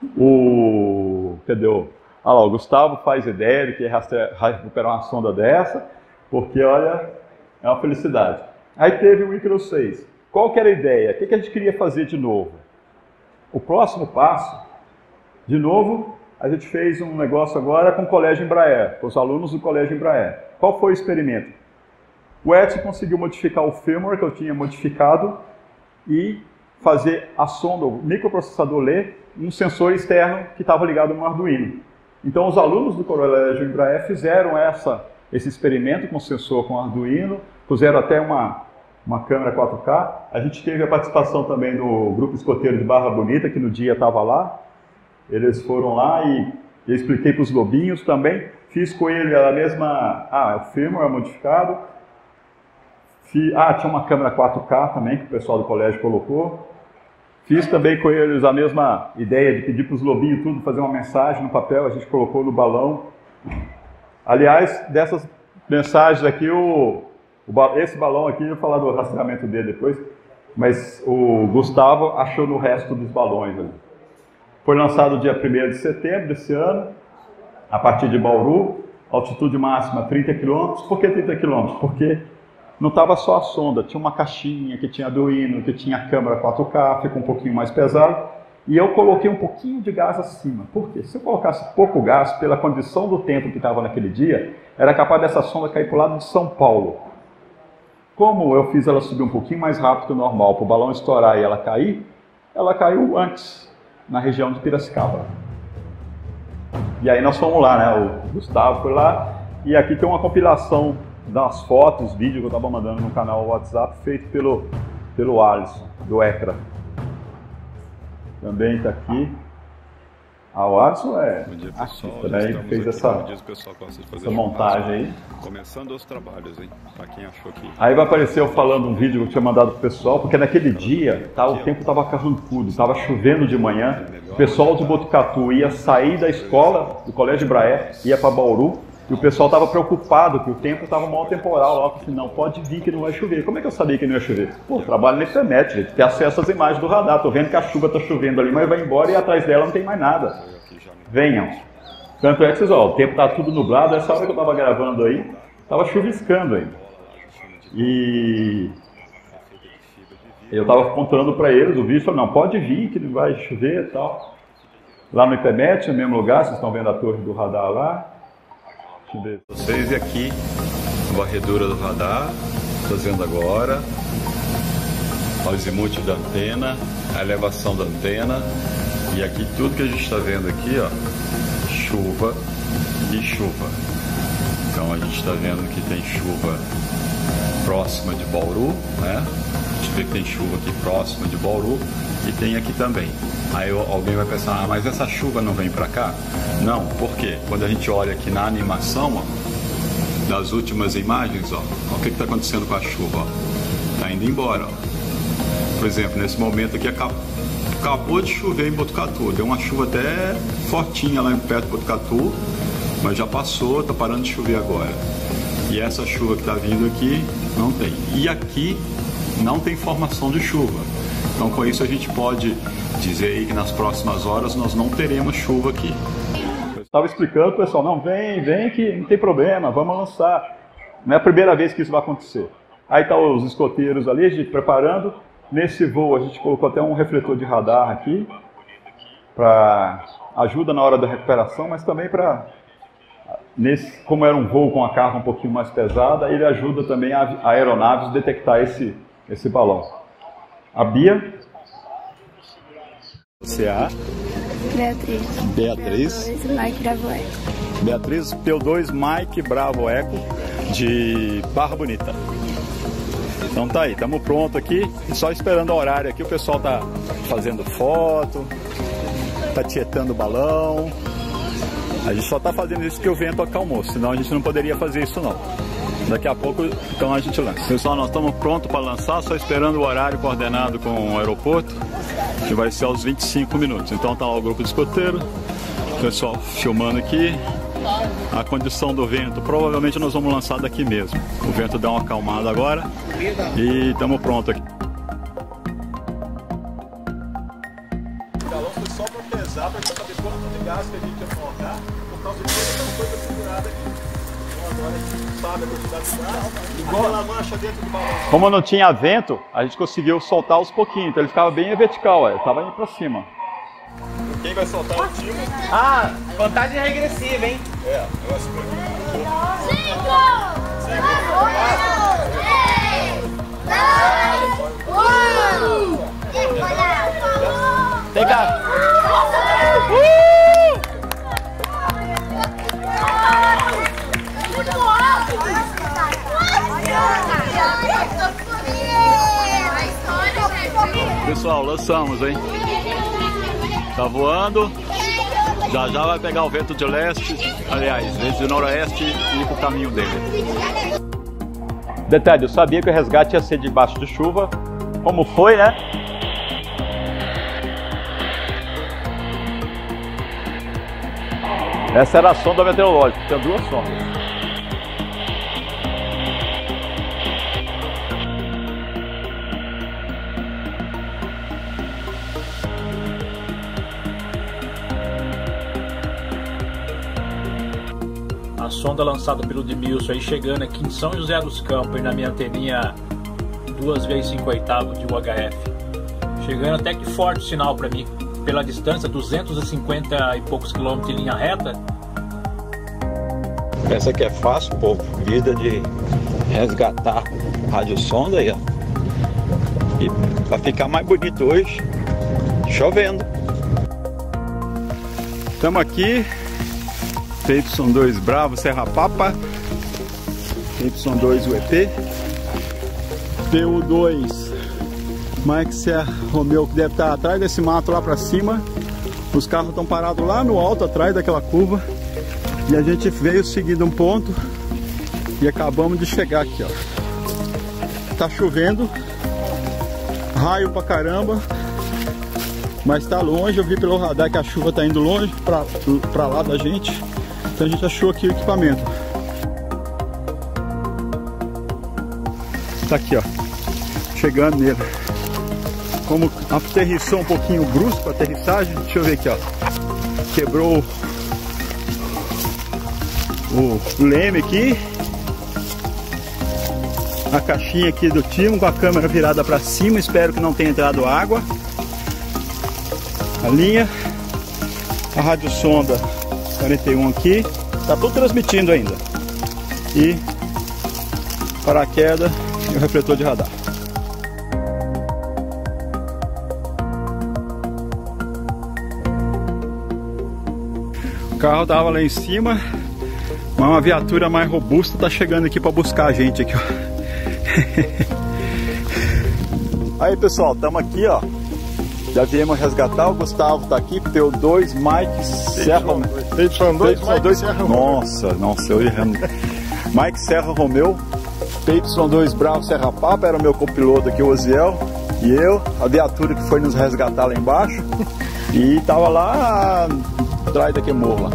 entendeu? Olha lá, o Gustavo faz ideia de que recuperar uma sonda dessa, porque, olha, é uma felicidade. Aí teve o Icaro 6. Qual que era a ideia? O que a gente queria fazer de novo? O próximo passo, de novo, a gente fez um negócio agora com o Colégio Embraer, com os alunos do Colégio Embraer. Qual foi o experimento? O Edson conseguiu modificar o firmware que eu tinha modificado e fazer a sonda, o microprocessador ler um sensor externo que estava ligado no Arduino. Então os alunos do Colégio Embraer fizeram esse experimento com o sensor com Arduino, puseram até uma câmera 4K. A gente teve a participação também do grupo escoteiro de Barra Bonita, que no dia estava lá. Eles foram lá e eu expliquei para os lobinhos também. Fiz com ele a mesma... o firmware modificado. Tinha uma câmera 4K também, que o pessoal do colégio colocou. Fiz também com eles a mesma ideia de pedir para os lobinhos tudo, fazer uma mensagem no papel, a gente colocou no balão. Aliás, dessas mensagens aqui, esse balão aqui, eu vou falar do rastreamento dele depois, mas o Gustavo achou no resto dos balões ali. Foi lançado dia 1º de setembro desse ano, a partir de Bauru, altitude máxima 30 km. Por que 30 km? Porque não estava só a sonda, tinha uma caixinha que tinha Arduino, que tinha a câmera 4K, ficou um pouquinho mais pesado. E eu coloquei um pouquinho de gás acima. Por quê? Se eu colocasse pouco gás, pela condição do tempo que estava naquele dia, era capaz dessa sonda cair para o lado de São Paulo. Como eu fiz ela subir um pouquinho mais rápido que o normal, para o balão estourar e ela caiu antes, na região de Piracicaba. E aí nós fomos lá, né? O Gustavo foi lá, e aqui tem uma compilação das fotos, vídeo que eu estava mandando no canal WhatsApp, feito pelo Alisson, do ECRA. Também está aqui. O Alisson é artista, né? Ele fez essa montagem aí. Começando os trabalhos, hein? Pra quem achou que... Aí vai aparecer eu falando um vídeo que eu tinha mandado pro pessoal, porque naquele dia o tempo estava carrancudo, estava chovendo de manhã. O pessoal de Botucatu ia sair da escola, do Colégio Embraer, ia para Bauru. E o pessoal estava preocupado que o tempo estava mal temporal lá. Eu falei assim, não, pode vir que não vai chover. Como é que eu sabia que não ia chover? Pô, trabalho na internet, gente, tem acesso às imagens do radar. Estou vendo que a chuva está chovendo ali, mas vai embora e atrás dela não tem mais nada. Venham. Tanto é que vocês, o tempo está tudo nublado. Essa hora que eu estava gravando aí, estava chuviscando ainda. E eu estava contando para eles, o vídeo falou, não, pode vir que não vai chover e tal. Lá no IPMET, no mesmo lugar, vocês estão vendo a torre do radar lá. Vocês, e aqui a varredura do radar, fazendo agora, o azimuth da antena, a elevação da antena, e aqui tudo que a gente está vendo aqui, ó, chuva e chuva. Então a gente está vendo que tem chuva próxima de Bauru, né? A gente vê que tem chuva aqui próxima de Bauru e tem aqui também. Aí alguém vai pensar, mas essa chuva não vem para cá? Não, por quê? Quando a gente olha aqui na animação, ó, das últimas imagens, ó, o que está acontecendo com a chuva? Está indo embora. Ó. Por exemplo, nesse momento aqui acabou de chover em Botucatu, deu uma chuva até fortinha lá perto de Botucatu, mas já passou, está parando de chover agora. E essa chuva que está vindo aqui, não tem. E aqui não tem formação de chuva. Então com isso a gente pode dizer aí que nas próximas horas nós não teremos chuva aqui. Eu estava explicando, pessoal, não, vem que não tem problema, vamos lançar. Não é a primeira vez que isso vai acontecer. Aí tá os escoteiros ali, a gente preparando. Nesse voo a gente colocou até um refletor de radar aqui, para ajuda na hora da recuperação, mas também para, como era um voo com a carga um pouquinho mais pesada, ele ajuda também a aeronaves a detectar esse balão. A Bia. Você é a? Beatriz. Beatriz. P2 Mike Bravo Eco. Beatriz P2 Mike Bravo Eco, de Barra Bonita. Então tá aí, estamos prontos aqui, só esperando o horário aqui. O pessoal tá fazendo foto, tá tietando o balão. A gente só tá fazendo isso porque o vento acalmou, senão a gente não poderia fazer isso não. Daqui a pouco, então, a gente lança. Pessoal, nós estamos prontos para lançar, só esperando o horário coordenado com o aeroporto, que vai ser aos 25 minutos. Então tá lá o grupo de escoteiro, o pessoal filmando aqui. A condição do vento, provavelmente nós vamos lançar daqui mesmo. O vento dá uma acalmada agora e estamos prontos aqui. O galão foi só para pesar, para a gente saber quanto de gás que a gente ia colocar, por causa de toda essa coisa segurada aqui. Agora a gente sabe a quantidade de gás, igual aquela mancha dentro do balão. Como não tinha vento, a gente conseguiu soltar aos pouquinhos, então ele ficava bem vertical, ele estava indo para cima. Quem vai soltar o tiro? Ah, contagem regressiva, hein? É, eu acho que... 5, 4, 3, 2, 1. Vem cá. Pessoal, lançamos, hein? Tá voando. Já já vai pegar o vento de leste, aliás, vento de noroeste e ir pro caminho dele. Detalhe, eu sabia que o resgate ia ser debaixo de chuva. Como foi, né? Essa era a sonda meteorológica, tem duas sondas. A sonda lançada pelo Demilson aí chegando aqui em São José dos Campos, na minha anteninha 2,5/8 de UHF. Chegando até que forte o sinal para mim. Pela distância, 250 e poucos quilômetros em linha reta. Pensa que é fácil, povo, vida de resgatar radiosonda aí, ó. E vai ficar mais bonito hoje, chovendo. Estamos aqui, PY2 Bravo Serra Papa, PY2 UEP, PU2 Mike Serra Romeo, que deve estar atrás desse mato lá para cima. Os carros estão parados lá no alto, atrás daquela curva. E a gente veio seguindo um ponto e acabamos de chegar aqui, ó. Tá chovendo, raio pra caramba, mas tá longe. Eu vi pelo radar que a chuva tá indo longe pra lá da gente. Então a gente achou aqui o equipamento. Tá aqui, ó, chegando nele. Como aterrissou um pouquinho brusco a aterrissagem, deixa eu ver aqui, ó. Quebrou o leme aqui. A caixinha aqui do timo com a câmera virada para cima. Espero que não tenha entrado água. A linha. A radiosonda 41 aqui. Tá tudo transmitindo ainda. E paraquedas e o refletor de radar. O carro tava lá em cima, mas uma viatura mais robusta tá chegando aqui para buscar a gente aqui, ó. Aí, pessoal, estamos aqui, ó. Já viemos resgatar, o Gustavo tá aqui, PU2 Mike Serra Romeo. Nossa, eu errando. Mike Serra Romeo, PY2 Bravo Serra Papa, era o meu copiloto aqui, o Oziel, e eu, a viatura que foi nos resgatar lá embaixo, e tava lá atrás daquele morro lá.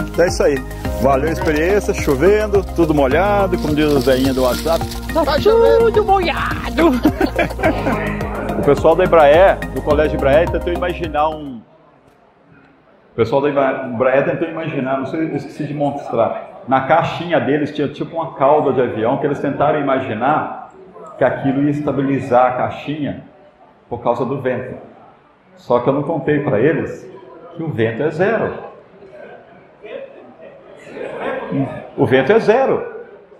Então é isso aí. Valeu a experiência, chovendo, tudo molhado, como diz os velhinhos do WhatsApp. Tá tudo molhado. O pessoal da Embraer, do Colégio Embraer, tentou imaginar um... O pessoal da Embraer tentou imaginar, não sei, eu esqueci de mostrar. Na caixinha deles tinha tipo uma cauda de avião, que eles tentaram imaginar que aquilo ia estabilizar a caixinha por causa do vento. Só que eu não contei para eles que o vento é zero. O vento é zero,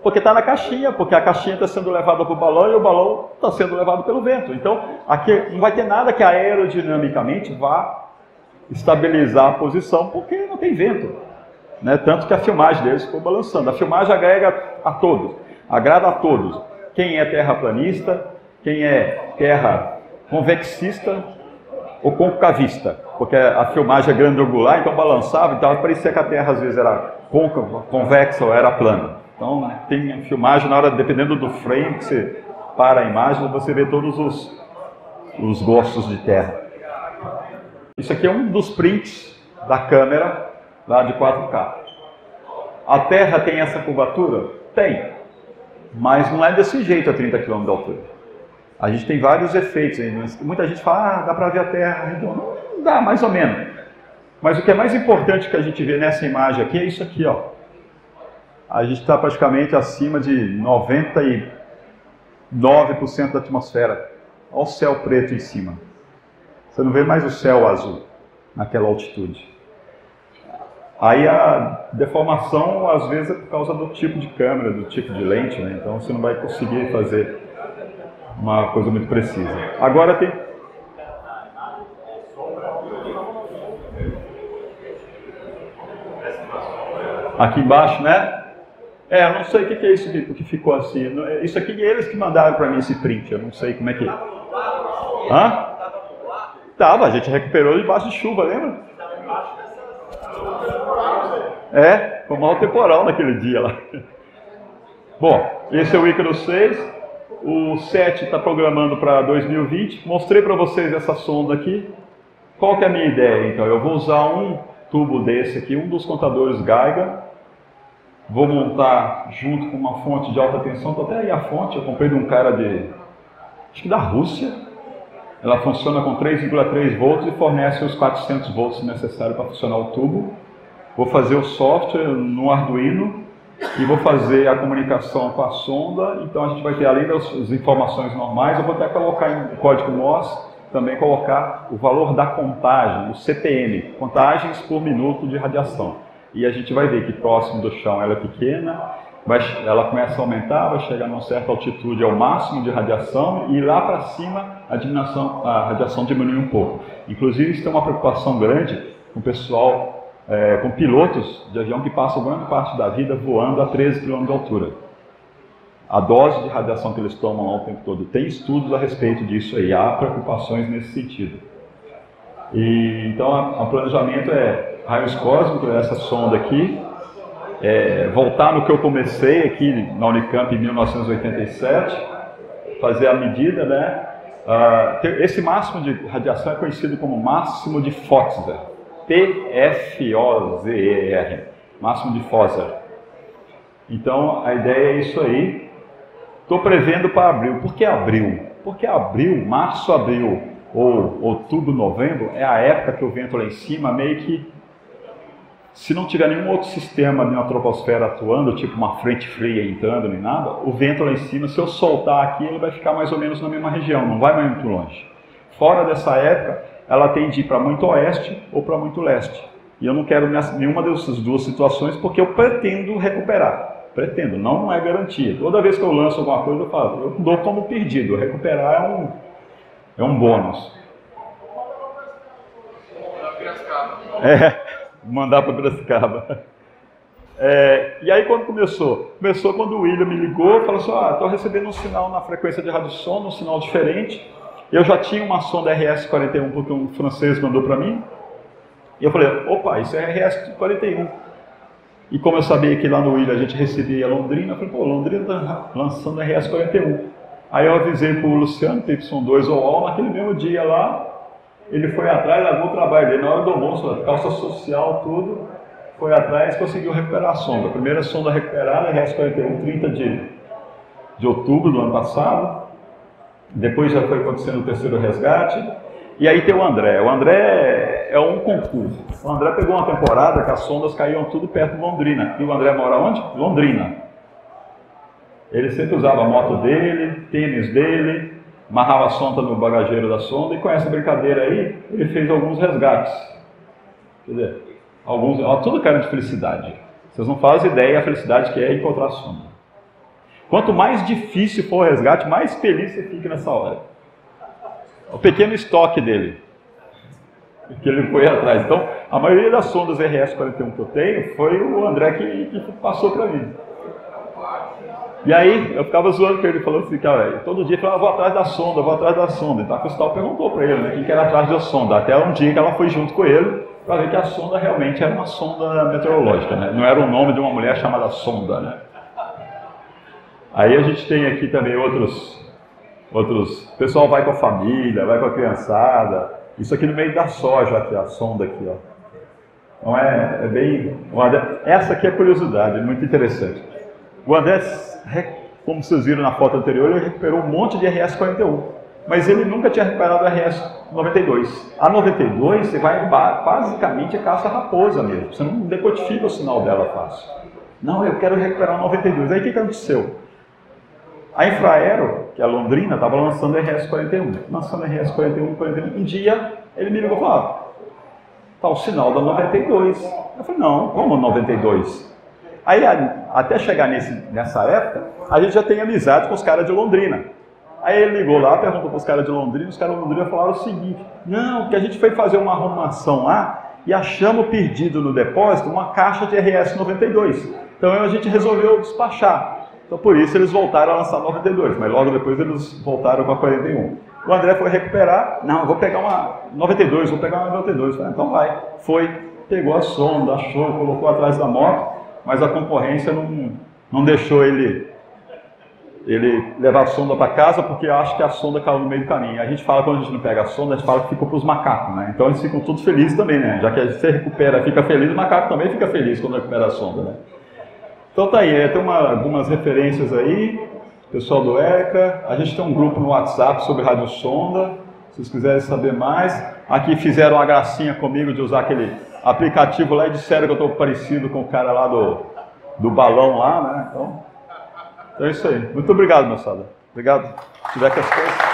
porque está na caixinha, porque a caixinha está sendo levada para o balão e o balão está sendo levado pelo vento. Então, aqui não vai ter nada que aerodinamicamente vá estabilizar a posição, porque não tem vento, né? Tanto que a filmagem deles ficou balançando. A filmagem agrega a todos, agrada a todos. Quem é terraplanista, quem é terra convexista ou concavista, porque a filmagem é grande angular, então balançava, então parecia que a Terra às vezes era côncava, convexa ou era plana. Então tem a filmagem na hora, dependendo do frame que você para a imagem, você vê todos os gostos de terra. Isso aqui é um dos prints da câmera lá de 4K. A Terra tem essa curvatura? Tem, mas não é desse jeito a 30 km de altura. A gente tem vários efeitos aí. Muita gente fala, dá para ver a Terra redonda. Não dá, mais ou menos. Mas o que é mais importante que a gente vê nessa imagem aqui é isso aqui, ó. A gente está praticamente acima de 99% da atmosfera. Olha o céu preto em cima. Você não vê mais o céu azul. naquela altitude. Aí a deformação, às vezes, é por causa do tipo de câmera, do tipo de lente, né? Então você não vai conseguir fazer uma coisa muito precisa. Agora tem... Aqui embaixo, né? Eu não sei o que é isso que ficou assim. Isso aqui é eles que mandaram para mim esse print, eu não sei como é que é. Hã? Tava, a gente recuperou debaixo de chuva, lembra? Foi mal temporal naquele dia lá. Bom, esse é o Ícaro 6. O 7 está programando para 2020. Mostrei para vocês essa sonda aqui. Qual que é a minha ideia, então? Eu vou usar um tubo desse aqui, um dos contadores Geiger. Vou montar junto com uma fonte de alta tensão. Estou até aí a fonte, eu comprei de um cara acho que da Rússia. Ela funciona com 3,3 volts e fornece os 400 volts necessários para funcionar o tubo. Vou fazer o software no Arduino e vou fazer a comunicação com a sonda. Então a gente vai ter, além das informações normais, eu vou até colocar em código Morse, também colocar o valor da contagem, o CPM, contagens por minuto de radiação. E a gente vai ver que próximo do chão ela é pequena, ela começa a aumentar, vai chegar a uma certa altitude, ao máximo de radiação, e lá para cima a radiação diminui um pouco. Inclusive isso tem uma preocupação grande com o pessoal, com pilotos de avião que passam grande parte da vida voando a 13 km de altura. A dose de radiação que eles tomam lá o tempo todo, tem estudos a respeito disso aí, há preocupações nesse sentido. Então o planejamento é raios cósmicos, essa sonda aqui, voltar no que eu comecei aqui na Unicamp em 1987, fazer a medida, né? Esse máximo de radiação é conhecido como máximo de Pfotzer. P-F-O-Z-E-R, máximo de Pfotzer. Então a ideia é isso aí. Estou prevendo para abril. Por que abril? Porque abril, março, abril ou outubro, novembro é a época que o vento lá em cima meio que, se não tiver nenhum outro sistema na troposfera atuando, tipo uma frente fria entrando nem nada, o vento lá em cima, se eu soltar aqui, ele vai ficar mais ou menos na mesma região, não vai mais muito longe. Fora dessa época, ela tende a ir para muito oeste ou para muito leste. E eu não quero nenhuma dessas duas situações porque eu pretendo recuperar. Pretendo, não é garantia. Toda vez que eu lanço alguma coisa, eu falo, eu dou como perdido. Recuperar é um bônus. Mandar para Piracicaba. E aí quando começou? Começou quando o William me ligou e falou assim, estou recebendo um sinal na frequência de radiosom, um sinal diferente. Eu já tinha uma sonda RS-41 porque um francês mandou para mim. E eu falei, opa, isso é RS-41. E como eu sabia que lá no William a gente recebia Londrina, eu falei, Londrina está lançando RS-41. Aí eu avisei para o Luciano, Y2 OL, naquele mesmo dia lá, ele foi atrás, largou o trabalho dele, na hora do almoço, calça social, tudo, foi atrás e conseguiu recuperar a sonda. A primeira sonda recuperada, RS-41, 30 de outubro do ano passado. Depois já foi acontecendo o terceiro resgate. E aí tem o André. O André é um concurso. O André pegou uma temporada que as sondas caíam tudo perto de Londrina. E o André mora onde? Londrina. Ele sempre usava a moto dele, tênis dele, amarrava a sonda no bagageiro da sonda. E com essa brincadeira aí, ele fez alguns resgates. Quer dizer, tudo cara de felicidade. Vocês não fazem ideia da felicidade que é encontrar a sonda. Quanto mais difícil for o resgate, mais feliz você fica nessa hora. O pequeno estoque dele, que ele foi atrás. Então, a maioria das sondas RS-41 que eu tenho, foi o André que passou para mim. E aí, eu ficava zoando com ele, falando assim, cara, todo dia eu falava, vou atrás da sonda, vou atrás da sonda. Então a Cristal perguntou para ele, né, quem que era atrás da sonda. Até um dia que ela foi junto com ele, para ver que a sonda realmente era uma sonda meteorológica, né? Não era o nome de uma mulher chamada sonda, né? Aí a gente tem aqui também outros, o pessoal vai com a família, vai com a criançada. Isso aqui no meio da soja, aqui, a sonda aqui, ó. Então é bem... Essa aqui é curiosidade, é muito interessante. O André, como vocês viram na foto anterior, ele recuperou um monte de RS-41. Mas ele nunca tinha recuperado a RS-92. A 92, você vai basicamente caça-raposa mesmo. Você não decodifica o sinal dela fácil. Não, eu quero recuperar a 92. Aí o que aconteceu? A Infraero, que é a Londrina, estava lançando RS-41. Lançando RS-41, 41. Um dia, ele me ligou e falou, está o sinal da 92. Eu falei, não, como 92? Aí, até chegar nessa época, a gente já tem amizade com os caras de Londrina. Aí ele ligou lá, perguntou para os caras de Londrina, os caras de Londrina falaram o seguinte, não, que a gente foi fazer uma arrumação lá e achamos perdido no depósito uma caixa de RS-92. Então a gente resolveu despachar. Então por isso eles voltaram a lançar 92, mas logo depois eles voltaram com a 41. O André foi recuperar, não, eu vou pegar uma 92, vou pegar uma 92. Falei, então vai. Foi, pegou a sonda, achou, colocou atrás da moto, mas a concorrência não deixou ele levar a sonda para casa, porque eu acho que a sonda caiu no meio do caminho. A gente fala, quando a gente não pega a sonda, a gente fala que ficou para os macacos, né? Então eles ficam todos felizes também, né? Já que você recupera, fica feliz, o macaco também fica feliz quando recupera a sonda, né? Então tá aí, tem algumas referências aí, pessoal do ECA, a gente tem um grupo no WhatsApp sobre radiosonda, se vocês quiserem saber mais. Aqui fizeram uma gracinha comigo de usar aquele aplicativo lá e disseram que eu estou parecido com o cara lá do balão lá, né? Então é isso aí. Muito obrigado, moçada. Obrigado. Se tiver questões...